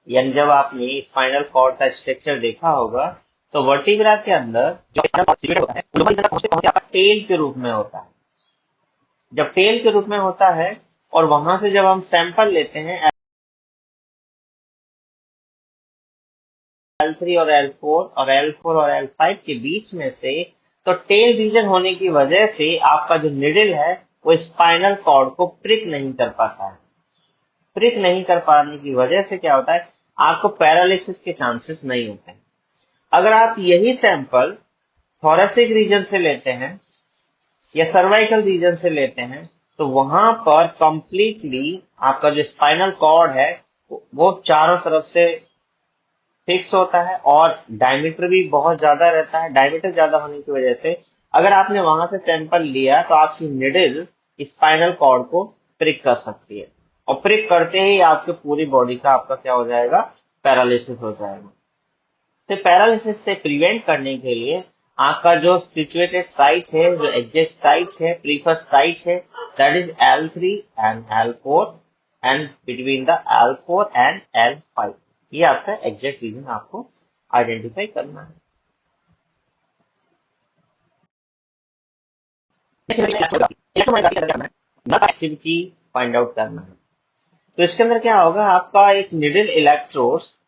यानी जब आपने स्पाइनल कॉर्ड का स्ट्रक्चर देखा होगा तो वर्टिब्रा के अंदर जो स्पाइनल कॉर्ड सिचुएटेड होता है वो पहुंचते पहुंचते आपका टेल के रूप में होता है। जब टेल के रूप में होता है और वहां से जब हम सैंपल लेते हैं L3 और L4 और L4 और L5 के बीच में से, तो टेल रीजन होने की वजह से आपका जो निडल है वो स्पाइनल कॉर्ड को प्रिक नहीं कर पाता है। प्रिक नहीं कर पाने की वजह से क्या होता है, आपको पैरालिसिस के चांसेस नहीं होते हैं। अगर आप यही सैंपल थोरेसिक रीजन से लेते हैं या सर्वाइकल रीजन से लेते हैं तो वहां पर कंप्लीटली आपका जो स्पाइनल कॉर्ड है वो चारों तरफ से फिक्स होता है और डायमीटर भी बहुत ज्यादा रहता है। डायमीटर ज्यादा होने की वजह से अगर आपने वहां से सैंपल लिया तो आपकी निडल स्पाइनल कॉर्ड को प्रिक कर सकती है, और प्रिक करते ही आपके पूरी बॉडी का आपका क्या हो जाएगा, पैरालिसिस हो जाएगा। तो पैरालिसिस से प्रिवेंट करने के लिए आपका जो सिचुएटेड साइट है, जो एग्जैक्ट साइट है, प्रीफर साइट है, that is L3 and L4 and between the L4 and L5। ये आपका एग्जैक्ट रीजन आपको आइडेंटिफाई करना है। एक्टिविटी फाइंड आउट करना है। तो इसके अंदर क्या होगा, आपका एक निडल इलेक्ट्रोड्स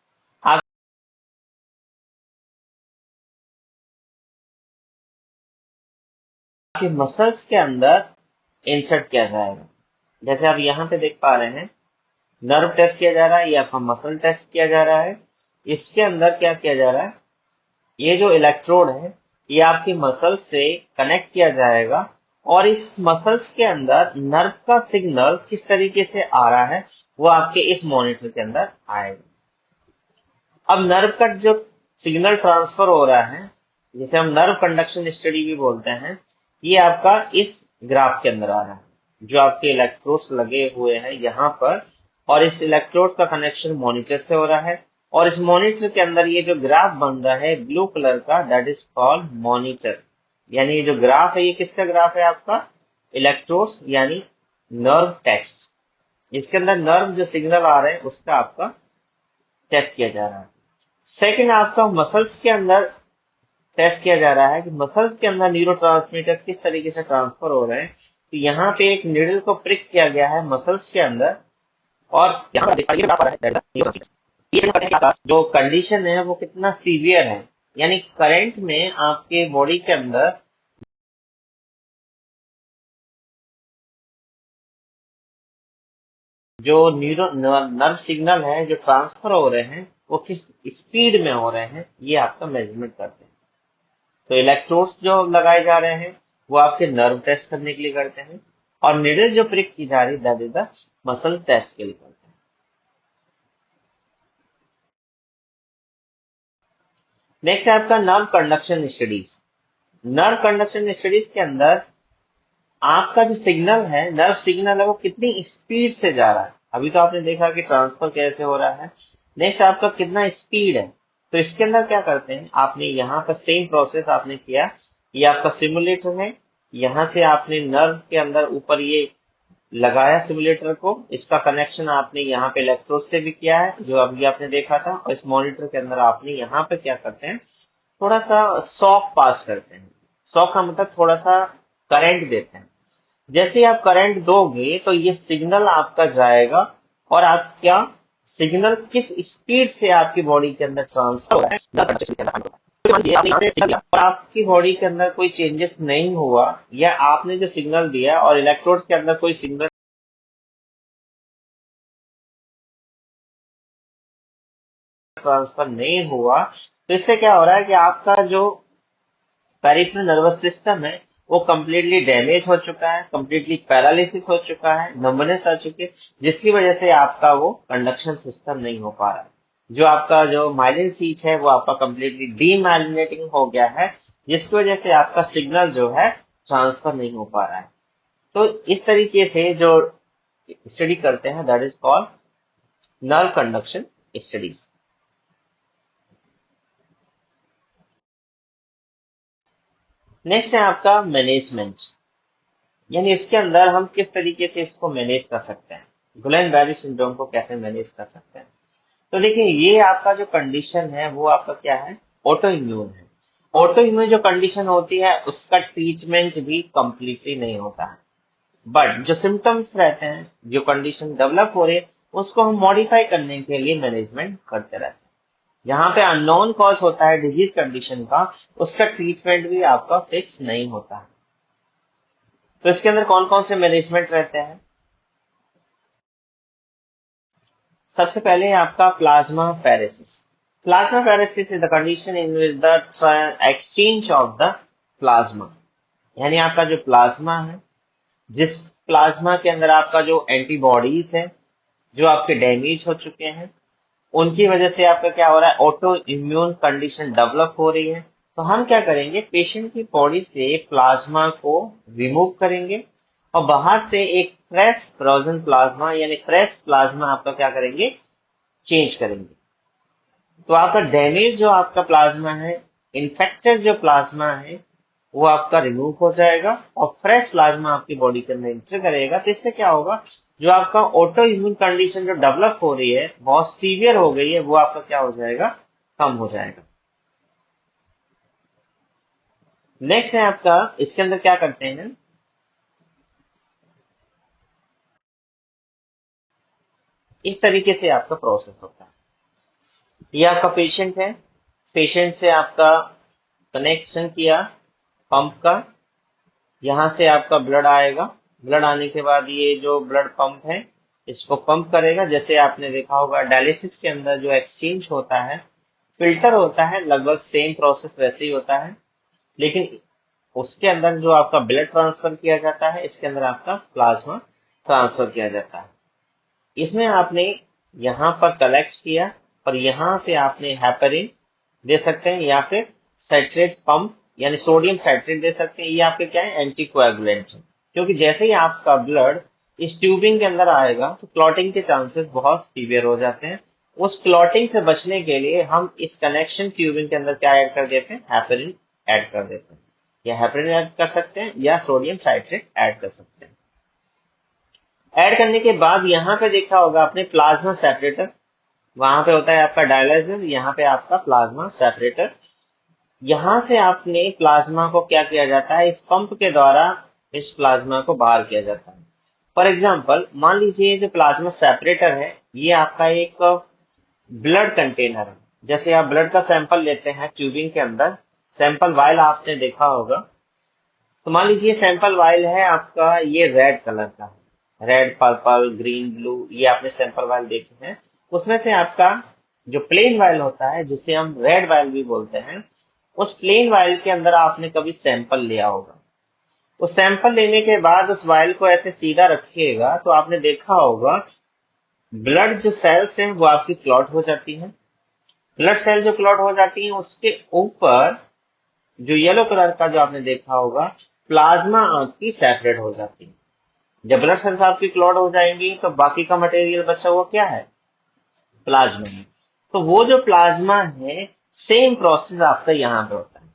आपके मसल्स के अंदर इंसर्ट किया जाएगा। जैसे आप यहाँ पे देख पा रहे हैं, नर्व टेस्ट किया जा रहा है, ये आपका मसल टेस्ट किया जा रहा है। इसके अंदर क्या किया जा रहा है, ये जो इलेक्ट्रोड है ये आपकी मसल से कनेक्ट किया जाएगा और इस मसल्स के अंदर नर्व का सिग्नल किस तरीके से आ रहा है वो आपके इस मॉनिटर के अंदर आएगा। अब नर्व का जो सिग्नल ट्रांसफर हो रहा है, जिसे हम नर्व कंडक्शन स्टडी भी बोलते हैं, ये आपका इस ग्राफ के अंदर आ रहा है। जो आपके इलेक्ट्रोड्स लगे हुए हैं यहाँ पर, और इस इलेक्ट्रोड का कनेक्शन मॉनिटर से हो रहा है, और इस मॉनिटर के अंदर ये जो ग्राफ बन रहा है ब्लू कलर का, दैट इज कॉल्ड मॉनिटर। यानी ये जो ग्राफ है ये किसका ग्राफ है, आपका इलेक्ट्रोड्स यानी नर्व टेस्ट। इसके अंदर नर्व जो सिग्नल आ रहे हैं उसका आपका टेस्ट किया जा रहा है। सेकंड, आपका मसल्स के अंदर टेस्ट किया जा रहा है कि मसल्स के अंदर न्यूरोट्रांसमीटर किस तरीके से ट्रांसफर हो रहे हैं। तो यहाँ पे एक नीडल को प्रिक किया गया है मसल्स के अंदर, और यहाँ पर जो कंडीशन है वो कितना सीवियर है, यानी करंट में आपके बॉडी के अंदर जो नर्व सिग्नल है जो ट्रांसफर हो रहे हैं वो किस स्पीड में हो रहे हैं, ये आपका मेजरमेंट करते हैं। तो इलेक्ट्रोड्स जो लगाए जा रहे हैं वो आपके नर्व टेस्ट करने के लिए करते हैं, और निडल जो प्रिक की जा रही that is the muscle test के लिए करते हैं। नेक्स्ट है आपका nerve conduction studies. Nerve conduction studies के अंदर आपका जो सिग्नल है, नर्व सिग्नल है, वो कितनी स्पीड से जा रहा है। अभी तो आपने देखा कि ट्रांसफर कैसे हो रहा है, नेक्स्ट आपका कितना स्पीड है। तो इसके अंदर क्या करते हैं, आपने यहाँ पर सेम प्रोसेस आपने किया, ये आपका सिमुलेटर है, यहाँ से आपने नर्व के अंदर ऊपर ये लगाया सिमुलेटर को, इसका कनेक्शन आपने यहाँ पे इलेक्ट्रोड से भी किया है जो अभी आपने देखा था, और इस मॉनिटर के अंदर आपने यहाँ पे क्या करते हैं, थोड़ा सा शॉक पास करते हैं। शॉक का मतलब थोड़ा सा करंट देते हैं। जैसे ही आप करंट दोगे तो ये सिग्नल आपका जाएगा, और आप क्या सिग्नल किस स्पीड से आपकी बॉडी के अंदर ट्रांसफर हो रहा है, और आपकी बॉडी के अंदर कोई चेंजेस नहीं हुआ, या आपने जो सिग्नल दिया और इलेक्ट्रोड के अंदर कोई सिग्नल ट्रांसफर नहीं हुआ, तो इससे क्या हो रहा है कि आपका जो पेरिफेरल नर्वस सिस्टम है वो कंप्लीटली डैमेज हो चुका है, कंप्लीटली पैरालिसिस हो चुका है, नंबनेस आ चुकी है, जिसकी वजह से आपका वो कंडक्शन सिस्टम नहीं हो पा रहा है। जो आपका जो माइलिन सीट है वो आपका कंप्लीटली डीमाइलिनेटिंग हो गया है, जिसकी वजह से आपका सिग्नल जो है ट्रांसफर नहीं हो पा रहा है। तो इस तरीके से जो स्टडी करते हैं that is called nerve conduction studies. Next है आपका मैनेजमेंट, यानी इसके अंदर हम किस तरीके से इसको मैनेज कर सकते हैं, गुलेन-बेरी सिंड्रोम को कैसे मैनेज कर सकते हैं। तो देखिए, ये आपका जो कंडीशन है वो आपका क्या है, ऑटो इम्यून है। ऑटो इम्यून जो कंडीशन होती है उसका ट्रीटमेंट भी कंप्लीटली नहीं होता है, बट जो सिम्टम्स रहते हैं, जो कंडीशन डेवलप हो रही है, उसको हम मॉडिफाई करने के लिए मैनेजमेंट करते रहते हैं। यहाँ पे अननोन कॉज होता है डिजीज कंडीशन का, उसका ट्रीटमेंट भी आपका फिक्स नहीं होता है। तो इसके अंदर कौन कौन से मैनेजमेंट रहते हैं। सबसे पहले आपका plasma pheresis. Plasma pheresis is the condition in which the exchange of the plasma, यानी आपका जो प्लाज्मा है, जिस प्लाज्मा के अंदर आपका जो एंटीबॉडीज है जो आपके डैमेज हो चुके हैं, उनकी वजह से आपका क्या हो रहा है, ऑटो इम्यून कंडीशन डेवलप हो रही है। तो हम क्या करेंगे, पेशेंट की बॉडी से प्लाज्मा को रिमूव करेंगे, और बाहर से एक फ्रेश फ्रोजन प्लाज्मा यानी फ्रेश प्लाज्मा आपका क्या करेंगे, चेंज करेंगे। तो आपका डैमेज जो आपका प्लाज्मा है, इन्फेक्टेड जो प्लाज्मा है, वो आपका रिमूव हो जाएगा, और फ्रेश प्लाज्मा आपकी बॉडी के अंदर एंटर करेगा। तो इससे क्या होगा, जो आपका ऑटो इम्यून कंडीशन जो डेवलप हो रही है, बहुत सीवियर हो गई है, वो आपका क्या हो जाएगा, कम हो जाएगा। नेक्स्ट है आपका, इसके अंदर क्या करते हैं, इस तरीके से आपका प्रोसेस होता है। ये आपका पेशेंट है, पेशेंट से आपका कनेक्शन किया पंप का, यहाँ से आपका ब्लड आएगा, ब्लड आने के बाद ये जो ब्लड पंप है इसको पंप करेगा। जैसे आपने देखा होगा डायलिसिस के अंदर जो एक्सचेंज होता है, फिल्टर होता है, लगभग सेम प्रोसेस वैसे ही होता है, लेकिन उसके अंदर जो आपका ब्लड ट्रांसफर किया जाता है, इसके अंदर आपका प्लाज्मा ट्रांसफर किया जाता है। इसमें आपने यहाँ पर कलेक्ट किया, और यहाँ से आपने हेपरिन दे सकते हैं, या फिर साइट्रेट पंप यानी सोडियम साइट्रेट दे सकते हैं। ये आपके क्या है, एंटीकोएगुलेंट है, क्योंकि जैसे ही आपका ब्लड इस ट्यूबिंग के अंदर आएगा तो क्लॉटिंग के चांसेस बहुत सीवियर हो जाते हैं। उस क्लॉटिंग से बचने के लिए हम इस कनेक्शन ट्यूबिंग के अंदर क्या ऐड कर देते हैं, हेपरिन ऐड कर देते हैं, या हेपरिन ऐड कर सकते हैं या सोडियम साइट्रेट ऐड कर सकते हैं। ऐड करने के बाद यहाँ पे देखा होगा आपने प्लाज्मा सेपरेटर, वहां पे होता है आपका डायलाइजर, यहाँ पे आपका प्लाज्मा सेपरेटर। यहां से आपने प्लाज्मा को क्या किया जाता है, इस पंप के द्वारा इस प्लाज्मा को बाहर किया जाता है। फॉर एग्जाम्पल, मान लीजिए जो प्लाज्मा सेपरेटर है ये आपका एक ब्लड कंटेनर है। जैसे आप ब्लड का सैंपल लेते हैं ट्यूबिंग के अंदर, सैंपल वाइल आपने देखा होगा, तो मान लीजिए सैंपल वाइल है आपका ये रेड कलर का है, रेड पर्पल ग्रीन ब्लू, ये आपने सैंपल वाइल देखे हैं। उसमें से आपका जो प्लेन वाइल होता है जिसे हम रेड वाइल भी बोलते हैं, उस प्लेन वायल के अंदर आपने कभी सैंपल लिया होगा। उस सैंपल लेने के बाद उस वायल को ऐसे सीधा रखिएगा तो आपने देखा होगा ब्लड जो सेल्स हैं वो आपकी क्लॉट हो जाती हैं। ब्लड सेल जो क्लॉट हो जाती हैं उसके ऊपर जो येलो कलर का जो आपने देखा होगा प्लाज्मा आपकी सेपरेट हो जाती है। जब ब्लड सेल्स आपकी क्लॉट हो जाएंगी तो बाकी का मटेरियल बचा हुआ क्या है, प्लाज्मा है। तो वो जो प्लाज्मा है सेम प्रोसेस आपका यहाँ पे होता है।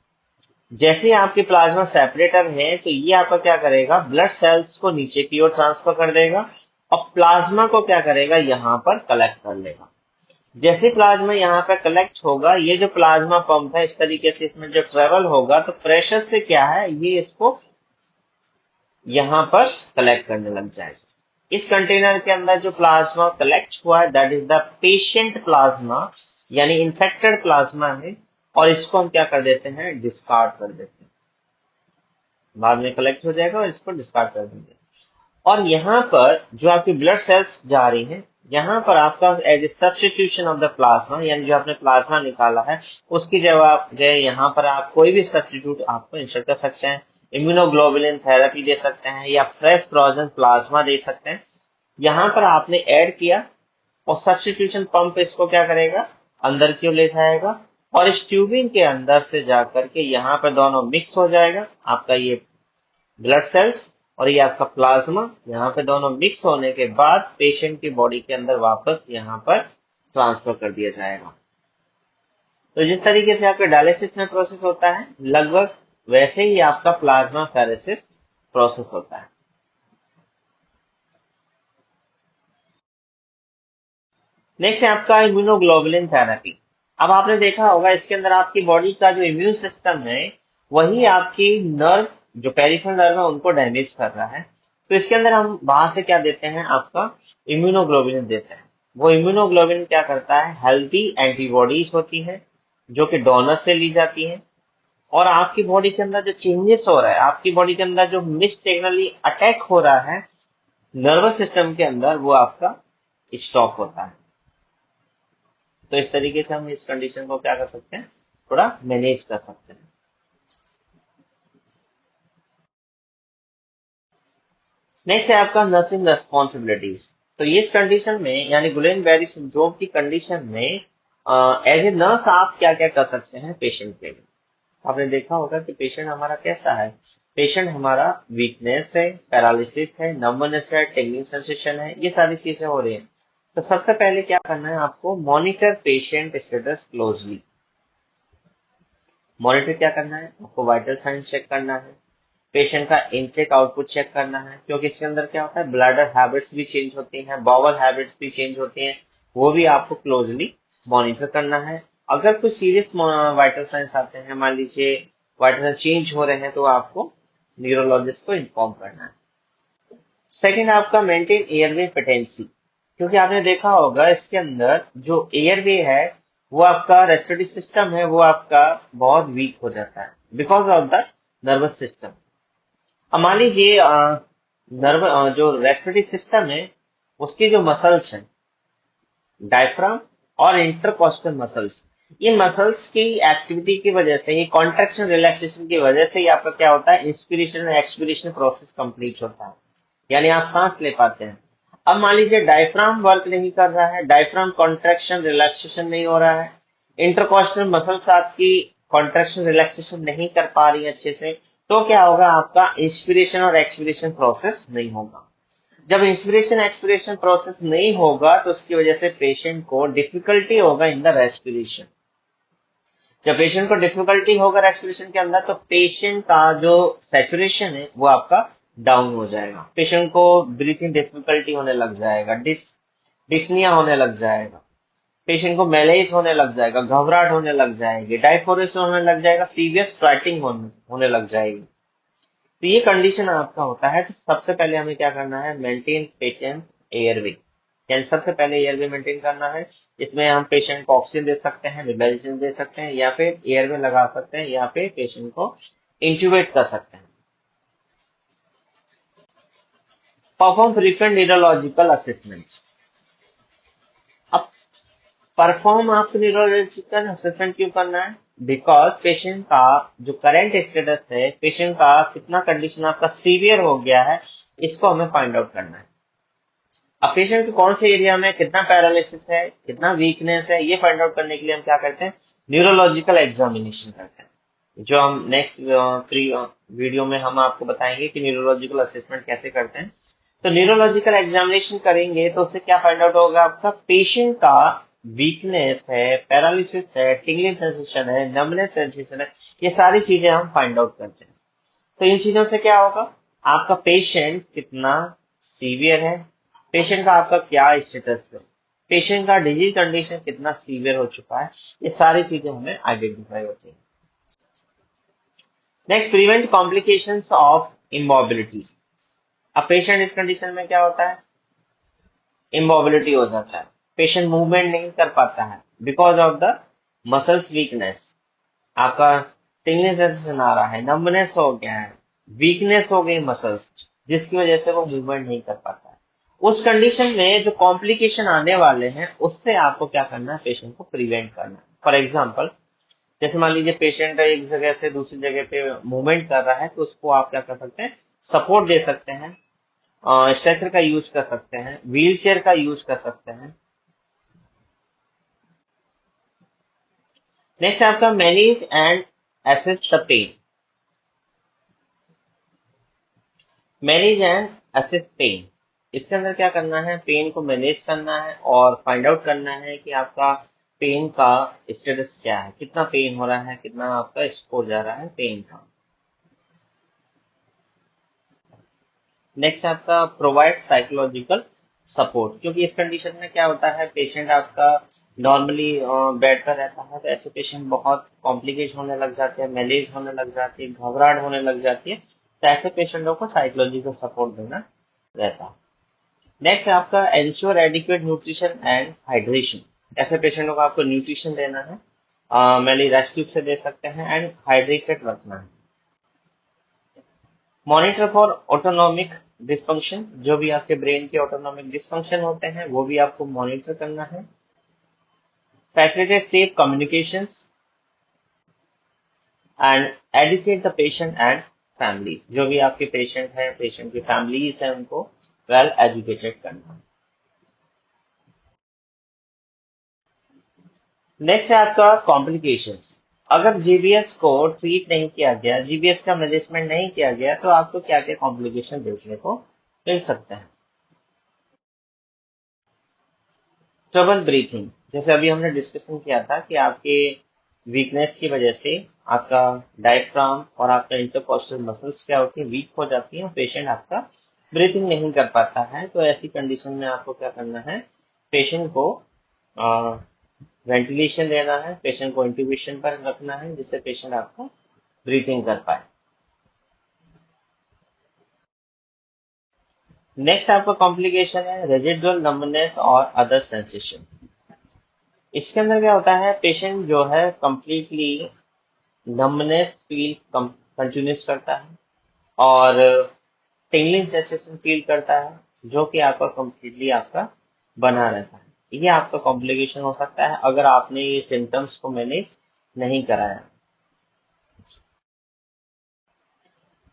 जैसे आपके प्लाज्मा सेपरेटर है तो ये आपका क्या करेगा, ब्लड सेल्स को नीचे की ओर ट्रांसफर कर देगा और प्लाज्मा को क्या करेगा, यहाँ पर कलेक्ट कर लेगा। जैसे प्लाज्मा यहाँ पर कलेक्ट होगा, ये जो प्लाज्मा पंप है इस तरीके से इसमें जो ट्रेवल होगा तो प्रेशर से क्या है, ये इसको यहाँ पर कलेक्ट करने लग जाएगा। इस कंटेनर के अंदर जो प्लाज्मा कलेक्ट हुआ है that is the patient plasma, यानी इन्फेक्टेड प्लाज्मा है, और इसको हम क्या कर देते हैं, डिस्कार्ड कर देते हैं। बाद में कलेक्ट हो जाएगा और इसको डिस्कार्ड कर देंगे। और यहाँ पर जो आपकी ब्लड सेल्स जा रही हैं, यहाँ पर आपका as a substitution of the plasma, यानी जो आपने प्लाज्मा निकाला है उसकी जगह यहाँ पर आप कोई भी सब्स्टिट्यूट आपको इंसर्ट कर सकते हैं। इम्यूनोग्लोबुलिन थेरेपी दे सकते हैं या फ्रेश फ्रोजन प्लाज्मा दे सकते हैं। यहाँ पर आपने ऐड किया और सब्स्टिट्यूशन पंप इसको क्या करेगा, अंदर की ओर ले जाएगा और इस ट्यूबिंग के अंदर से जाकर के यहाँ पर दोनों मिक्स हो जाएगा। आपका ये ब्लड सेल्स और ये आपका प्लाज्मा यहाँ पे दोनों मिक्स होने के बाद पेशेंट की बॉडी के अंदर वापस यहाँ पर ट्रांसफर कर दिया जाएगा। तो जिस तरीके से आपके डायलिसिस में प्रोसेस होता है लगभग वैसे ही आपका प्लाज्मा फेरेसिस प्रोसेस होता है। नेक्स्ट है आपका इम्यूनोग्लोबुलिन थेरेपी। अब आपने देखा होगा इसके अंदर आपकी बॉडी का जो इम्यून सिस्टम है वही आपकी नर्व, जो पेरिफेरल नर्व है, उनको डैमेज कर रहा है। तो इसके अंदर हम बाहर से क्या देते हैं, आपका इम्यूनोग्लोबुलिन देते हैं। वो इम्यूनोग्लोबुलिन क्या करता है, हेल्थी एंटीबॉडीज होती हैं जो कि डोनर से ली जाती हैं, और आपकी बॉडी के अंदर जो चेंजेस हो रहा है, आपकी बॉडी के अंदर जो मिसटेक्नली अटैक हो रहा है नर्वस सिस्टम के अंदर, वो आपका स्टॉप होता है। तो इस तरीके से हम इस कंडीशन को क्या कर सकते हैं, थोड़ा मैनेज कर सकते हैं। नेक्स्ट है आपका नर्सिंग रेस्पॉन्सिबिलिटीज। तो इस कंडीशन में यानी गुलेन-बेरी सिंड्रोम की कंडीशन में एज ए नर्स आप क्या क्या कर सकते हैं पेशेंट के लिए। आपने देखा होगा कि पेशेंट हमारा कैसा है, पेशेंट हमारा वीकनेस है, पैरालिसिस है, नंबनेस है, टिंगलिंग सेंसेशन है, ये सारी चीजें हो रही हैं। तो सबसे पहले क्या करना है आपको, monitor patient status closely. Monitor क्या करना है आपको, वाइटल साइंस चेक करना है, पेशेंट का इनटेक आउटपुट चेक करना है, क्योंकि इसके अंदर क्या होता है ब्लैडर हैबिट्स भी चेंज होती हैं, बाउल हैबिट्स भी चेंज होती हैं, वो भी आपको क्लोजली मॉनिटर करना है। अगर कुछ सीरियस वाइटल साइंस आते हैं, मान लीजिए वाइटल चेंज हो रहे हैं, तो आपको न्यूरोलॉजिस्ट को इन्फॉर्म करना है। सेकेंड आपका मेंटेन एयरवे पेटेंसी, क्योंकि आपने देखा होगा इसके अंदर जो एयरवे है वो आपका रेस्पिरेटरी सिस्टम है वो आपका बहुत वीक हो जाता है because of the nervous system. अब मान लीजिए जो रेस्पिरेटरी सिस्टम है उसकी जो मसल्स हैं, डायफ्राम और इंटरकॉस्टल मसल्स, ये मसल्स की एक्टिविटी की वजह से, ये कॉन्ट्रैक्शन रिलैक्सेशन की वजह से आपका क्या होता है, इंस्पिरेशन और एक्सपिरेशन प्रोसेस कंप्लीट होता है, यानी आप सांस ले पाते हैं। अब मान लीजिए डायफ्राम वर्क नहीं कर रहा है, डायफ्राम कॉन्ट्रैक्शन रिलैक्सेशन नहीं हो रहा है, इंटरकॉस्टल मसल्स आपकी कॉन्ट्रैक्शन रिलैक्सेशन नहीं कर पा रही है अच्छे से, तो क्या होगा, आपका इंस्पिरेशन और एक्सपिरेशन प्रोसेस नहीं होगा। जब इंस्पिरेशन एक्सपिरेशन प्रोसेस नहीं होगा तो उसकी वजह से पेशेंट को डिफिकल्टी होगा इन द रेस्पिरेशन। जब पेशेंट को डिफिकल्टी होगा रेस्पिरेशन के अंदर तो पेशेंट का जो सैचुरेशन है वो आपका डाउन हो जाएगा, पेशेंट को ब्रीथिंग डिफिकल्टी होने लग जाएगा, डिस्निया होने लग जाएगा, पेशेंट को मैलेज होने लग जाएगा, घबराहट होने लग जाएगी, डायफोरेशन होने लग जाएगा, सीवियर स्वेटिंग होने लग जाएगी। तो ये कंडीशन आपका होता है। तो सबसे पहले हमें क्या करना है, मेंटेन पेशेंट एयरवे, यानी सबसे पहले एयरवे मेंटेन करना है। इसमें हम पेशेंट को ऑक्सीजन दे सकते हैं, मेडिसिन दे सकते हैं, या फिर एयरवे लगा सकते हैं, या फिर पेशेंट को इंट्यूबेट कर सकते हैं। Perform frequent neurological assessment. अब परफॉर्म आपको न्यूरोलॉजिकल असेसमेंट क्यों करना है, बिकॉज पेशेंट का जो करंट स्टेटस है, पेशेंट का कितना कंडीशन आपका सीवियर हो गया है, इसको हमें फाइंड आउट करना है। अब पेशेंट के कौन से एरिया में कितना पैरालिसिस है, कितना वीकनेस है, ये फाइंड आउट करने के लिए हम क्या करते हैं, न्यूरोलॉजिकल एग्जामिनेशन करते हैं, जो हम नेक्स्ट वीडियो में हम आपको बताएंगे कि न्यूरोलॉजिकल असेसमेंट कैसे करते हैं। तो न्यूरोलॉजिकल एग्जामिनेशन करेंगे तो उससे क्या फाइंड आउट होगा, आपका पेशेंट का वीकनेस है, पैरालिसिस है, टिंगलिंग सेंसेशन है, नमनेस सेंसेशन है, ये सारी चीजें हम फाइंड आउट करते हैं। तो इन चीजों से क्या होगा, आपका पेशेंट कितना सीवियर है, पेशेंट का आपका क्या स्टेटस है, पेशेंट का डिजीज कंडीशन कितना सीवियर हो चुका है, ये सारी चीजें हमें आइडेंटिफाई होती है। Next, prevent complications of immobility. अब पेशेंट इस कंडीशन में क्या होता है, इमोबिलिटी हो जाता है, पेशेंट मूवमेंट नहीं कर पाता है because of the muscles weakness, आपका टिंगलिंग सेंसेशन आ रहा है, नंबनेस हो गया है, वीकनेस हो गई मसल्स, जिसकी वजह से वो मूवमेंट नहीं कर पाता है। उस कंडीशन में जो कॉम्प्लिकेशन आने वाले हैं, उससे आपको क्या करना है, पेशेंट को प्रिवेंट करना है। फॉर एग्जाम्पल, जैसे मान लीजिए पेशेंट एक जगह से दूसरी जगह पे मूवमेंट कर रहा है, तो उसको आप क्या कर सकते हैं, सपोर्ट दे सकते हैं, स्ट्रेचर का यूज कर सकते हैं, व्हील चेयर का यूज कर सकते हैं। नेक्स्ट आपका manage and assess the pain. Manage and assess pain, इसके अंदर क्या करना है, पेन को मैनेज करना है और फाइंड आउट करना है कि आपका पेन का स्टेटस क्या है, कितना पेन हो रहा है, कितना आपका स्कोर जा रहा है पेन का। नेक्स्ट आपका प्रोवाइड साइकोलॉजिकल सपोर्ट, क्योंकि इस कंडीशन में क्या होता है, पेशेंट आपका नॉर्मली बेड पर रहता है, तो ऐसे पेशेंट बहुत कॉम्प्लिकेशन होने लग जाते हैं, मैलेज होने लग जाती है, घबराहट होने लग जाती है, तो ऐसे पेशेंटों को साइकोलॉजिकल सपोर्ट देना रहता है। नेक्स्ट आपका ensure adequate nutrition and hydration, ऐसे पेशेंटों को आपको न्यूट्रिशन देना है, मैंने रेस्क्यू से दे सकते हैं, एंड हाइड्रेटेड रखना है। मॉनिटर फॉर ऑटोनॉमिक डिस्फंक्शन, जो भी आपके ब्रेन के ऑटोनॉमिक डिस्फंक्शन होते हैं वो भी आपको मॉनिटर करना है। Facilitate safe communications and educate the patient and families, जो भी आपके पेशेंट हैं, पेशेंट की फैमिलीज हैं, उनको वेल एजुकेटेड करना है। नेक्स्ट है आपका कॉम्प्लिकेशंस। अगर जीबीएस को ट्रीट नहीं किया गया, जीबीएस का मैनेजमेंट नहीं किया गया, तो आपको क्या क्या कॉम्प्लिकेशन देखने को मिल सकते हैं। ट्रबल ब्रीथिंग, जैसे अभी हमने डिस्कशन किया था कि आपके वीकनेस की वजह से आपका डायफ्राम और आपका इंटरकॉस्टल मसल्स क्या होती है, वीक हो जाती है, और पेशेंट आपका ब्रीथिंग नहीं कर पाता है। तो ऐसी कंडीशन में आपको क्या करना है, पेशेंट को वेंटिलेशन देना है, पेशेंट को इंट्यूबेशन पर रखना है, जिससे पेशेंट आपका ब्रीथिंग कर पाए। नेक्स्ट आपका कॉम्प्लिकेशन है रेजिडुअल नंबनेस और अदर सेंसेशन। इसके अंदर क्या होता है, पेशेंट जो है कंप्लीटली नंबनेस फील कंटिन्यूस करता है और टिंगलिंग सेंसेशन फील करता है, जो कि आपका कंप्लीटली आपका बना रहता है। ये आपका कॉम्प्लिकेशन हो सकता है अगर आपने ये सिम्टम्स को मैनेज नहीं कराया।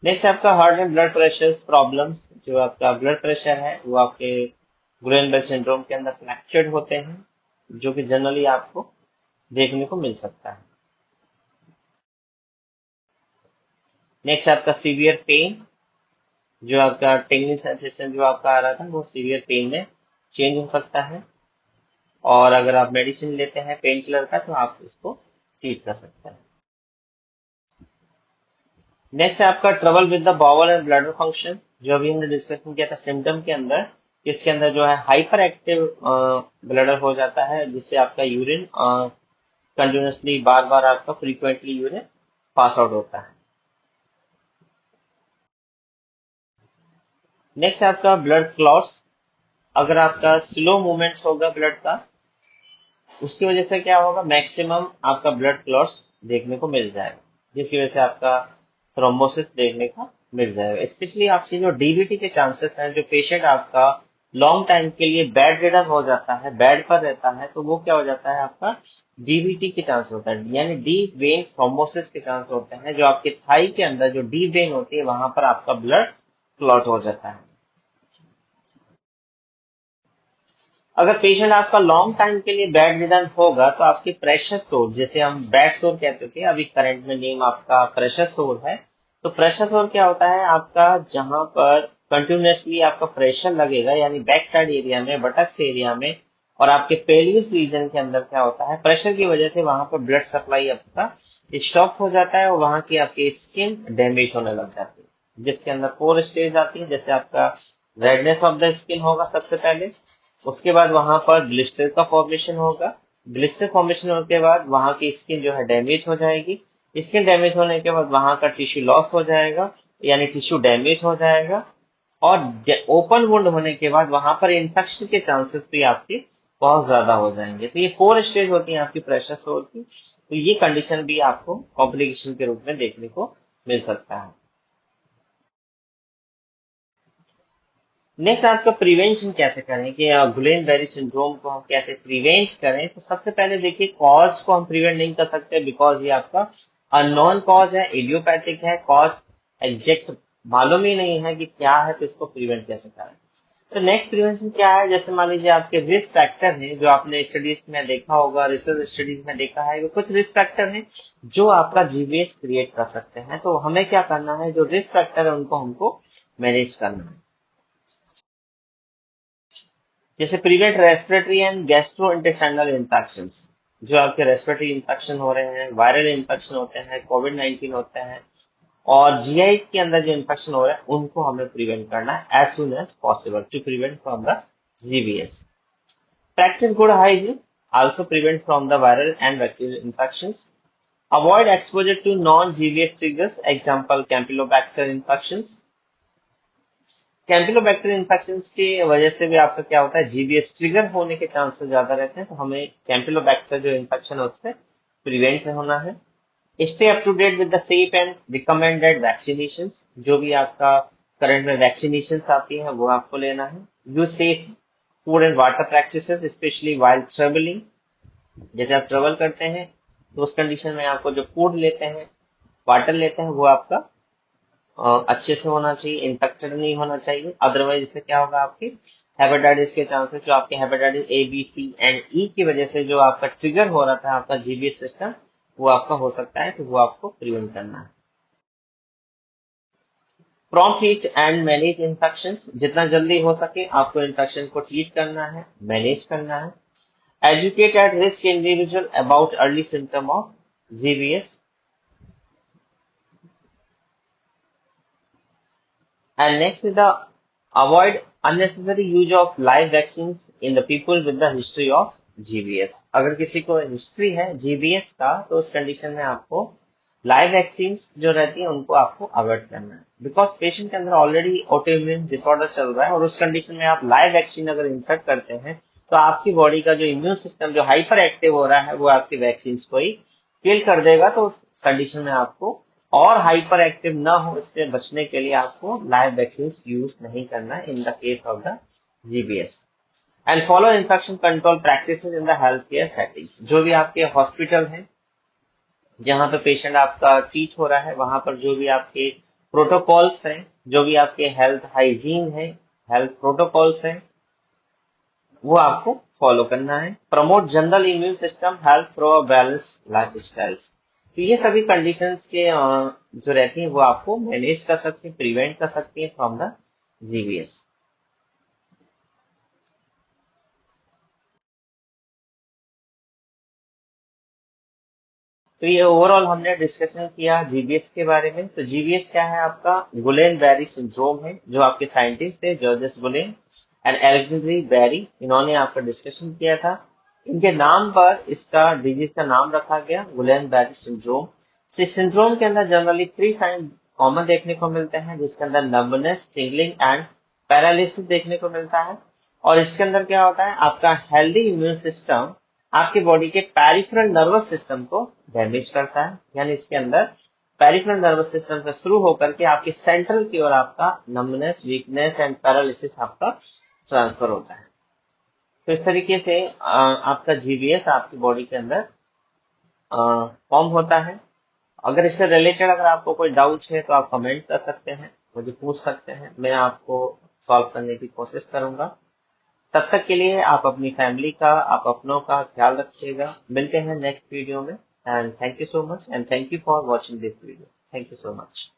नेक्स्ट आपका heart and blood pressure problems, जो आपका ब्लड प्रेशर है वो आपके गुलेनबर्ग सिंड्रोम के अंदर फ्लैक्चुएट होते हैं, जो कि जनरली आपको देखने को मिल सकता है। नेक्स्ट आपका सीवियर पेन, जो आपका टिंगलिंग सेंसेशन जो आपका आ रहा था वो सीवियर पेन में चेंज हो सकता है, और अगर आप मेडिसिन लेते हैं पेन किलर का तो आप इसको ट्रीट कर सकते हैं। नेक्स्ट है आपका trouble with the bowel and bladder function, जो अभी हमने डिस्कशन किया था सिम्टम के अंदर। इसके अंदर जो है हाइपर एक्टिव ब्लैडर हो जाता है, जिससे आपका यूरिन कंटिन्यूसली बार बार आपका फ्रीक्वेंटली यूरिन पास आउट होता है। नेक्स्ट आपका ब्लड क्लॉट्स, अगर आपका स्लो मूवमेंट होगा ब्लड का, उसकी वजह से क्या होगा, मैक्सिमम आपका ब्लड क्लॉट्स देखने को मिल जाएगा, जिसकी वजह से आपका थ्रोम्बोसिस देखने को मिल जाएगा। स्पेशली आपकी जो डीवीटी के चांसेस हैं, जो पेशेंट आपका लॉन्ग टाइम के लिए बेड रिडन हो जाता है, बेड पर रहता है, तो वो क्या हो जाता है आपका डीवीटी के चांस होता है, यानी डीप वेन थ्रोम्बोसिस के चांस होते हैं। जो आपके थाई के अंदर जो डीप वेन होती है वहां पर आपका ब्लड क्लॉट हो जाता है। अगर पेशेंट आपका लॉन्ग टाइम के लिए बेड रिडन होगा तो आपकी प्रेशर सोर, जैसे हम बेड सोर कहते थे, अभी करंट में नेम आपका प्रेशर सोर है। तो प्रेशर सोर क्या होता है आपका, जहां पर कंटिन्यूसली आपका प्रेशर लगेगा, यानी बैक साइड एरिया में, बटक्स एरिया में, और आपके पेल्विस रीजन के अंदर क्या होता है, प्रेशर की वजह से वहां पर ब्लड सप्लाई आपका स्टॉप हो जाता है और वहां की आपकी स्किन डैमेज होने लग जाती है, जिसके अंदर 4 स्टेज आती है। जैसे आपका रेडनेस ऑफ द स्किन होगा सबसे पहले, उसके बाद वहां पर ग्लिस्टर का फॉर्मेशन होगा, ग्लिस्टर फॉर्मेशन होने के बाद वहां की स्किन जो है डैमेज हो जाएगी, स्किन डैमेज होने के बाद वहां का टिश्यू लॉस हो जाएगा, यानी टिश्यू डैमेज हो जाएगा, और ओपन वुंड होने के बाद वहां पर इन्फेक्शन के चांसेस भी आपके बहुत ज्यादा हो जाएंगे। तो ये 4 स्टेज होती है आपकी प्रेशर सोर की। तो ये कंडीशन भी आपको कॉम्प्लिकेशन के रूप में देखने को मिल सकता है। नेक्स्ट आपका प्रिवेंशन कैसे करें कि गुलेन बेरी सिंड्रोम को हम कैसे प्रिवेंट करें। तो सबसे पहले देखिए, कॉज को हम प्रिवेंट नहीं कर सकते, बिकॉज ये आपका अननोन कॉज है, इडियोपैथिक है, कॉज एग्जैक्ट मालूम ही नहीं है कि क्या है, तो इसको प्रिवेंट कैसे करें। तो नेक्स्ट प्रिवेंशन क्या है, जैसे मान लीजिए आपके रिस्क फैक्टर हैं, जो आपने स्टडीज में देखा होगा, रिसर्च स्टडीज में देखा है, वो कुछ रिस्क फैक्टर हैं जो आपका जीवीएस क्रिएट कर सकते हैं। तो हमें क्या करना है, जो रिस्क फैक्टर है उनको हमको मैनेज करना है। जैसे prevent respiratory and gastro intestinal infection, जो आपके रेस्पिरेटरी इन्फेक्शन हो रहे हैं, वायरल इन्फेक्शन होते हैं, कोविड-19 होते हैं, और जीआई के अंदर जो इन्फेक्शन हो रहा है उनको हमें प्रिवेंट करना है as soon as possible to prevent from the जीवीएस। Practice good hygiene also prevent from the viral and bacterial infections. Avoid exposure to non-GVS triggers, example Campylobacter infections. Campylobacter infection की वजह से भी आपका क्या होता है, जीबीएस ट्रिगर होने के चांसेस ज्यादा रहते हैं। तो हमें कैम्पिलोबैक्टर जो इन्फेक्शन है उससे प्रिवेंट होना है। Stay up to date with the safe and recommended vaccination, जो भी आपका करंट में वैक्सीनेशन आती है वो आपको लेना है। Use safe food and water practices specially while travelling, जैसे आप ट्रेवल करते हैं तो उस कंडीशन में आपको जो फूड लेते हैं, वाटर लेते हैं, वो आपका अच्छे से होना चाहिए, इन्फेक्टेड नहीं होना चाहिए। अदरवाइज इससे क्या होगा, आपके हेपेटाइटिस के चांसेस, जो आपके hepatitis A B C and E की वजह से जो आपका ट्रिगर हो रहा था आपका जीबीएस सिस्टम, वो आपका हो सकता है, तो वो आपको प्रिवेंट करना है। Prompt treat and manage infections, जितना जल्दी हो सके आपको इन्फेक्शन को ट्रीट करना है, मैनेज करना है। Educate at risk individual about early symptom of GBS. And next is the avoid unnecessary use of live vaccines in the people with the history of GBS. अगर किसी को हिस्ट्री है GBS का तो उस कंडीशन में आपको लाइव वैक्सीन जो रहती है उनको आपको अवॉइड करना है, बिकॉज पेशेंट के अंदर ऑलरेडी ऑटोइम्यून डिसऑर्डर चल रहा है, और उस कंडीशन में आप लाइव वैक्सीन अगर इंसर्ट करते हैं तो आपकी बॉडी का जो इम्यून सिस्टम जो हाइपर एक्टिव हो रहा है वो आपकी वैक्सीन को ही किल कर देगा। तो उस कंडीशन में आपको और हाइपर एक्टिव ना हो, इससे बचने के लिए आपको लाइव वैक्सीन यूज नहीं करना है इन the case of the GBS. And follow infection control practices in the health care settings, जो भी आपके हॉस्पिटल है जहां पे पेशेंट आपका ट्रीट हो रहा है वहां पर जो भी आपके प्रोटोकॉल्स हैं, जो भी आपके हेल्थ हाइजीन है, हेल्थ प्रोटोकॉल्स हैं, वो आपको फॉलो करना है। Promote general immune system health through a balance life styles. तो ये सभी कंडीशंस के जो रहती हैं वो आपको मैनेज कर सकते हैं, प्रिवेंट कर सकती है फ्रॉम द जीबीएस। तो ये ओवरऑल हमने डिस्कशन किया जीबीएस के बारे में। तो जीबीएस क्या है, आपका गुलेन बेरी सिंड्रोम है, जो आपके साइंटिस्ट थे जॉर्जेस गुलेन एंड अलेक्जेंड्री बेरी, इन्होंने आपका डिस्कशन किया था। इनके नाम पर इसका डिजीज का नाम रखा गया गुलेन बेरी सिंड्रोम। इस सिंड्रोम के अंदर जनरली 3 साइन कॉमन देखने को मिलते हैं, जिसके अंदर नंबनेस, टिंगलिंग एंड पैरालिसिस देखने को मिलता है। और इसके अंदर क्या होता है, आपका हेल्दी इम्यून सिस्टम आपकी बॉडी के पेरिफेरल नर्वस सिस्टम को डैमेज करता है, यानी इसके अंदर पेरिफेरल नर्वस सिस्टम से शुरू होकर के आपकी सेंट्रल की ओर आपका नंबनेस, वीकनेस एंड पैरालिसिस आपका ट्रांसफर होता है। तो इस तरीके से आपका जीबीएस आपकी बॉडी के अंदर फॉर्म होता है। अगर इससे रिलेटेड अगर आपको कोई डाउट है तो आप कमेंट कर सकते हैं, मुझे पूछ सकते हैं, मैं आपको सॉल्व करने की कोशिश करूंगा। तब तक के लिए आप अपनी फैमिली का, आप अपनों का ख्याल रखिएगा। मिलते हैं नेक्स्ट वीडियो में। And thank you so much, and thank you for watching this video. Thank you so much.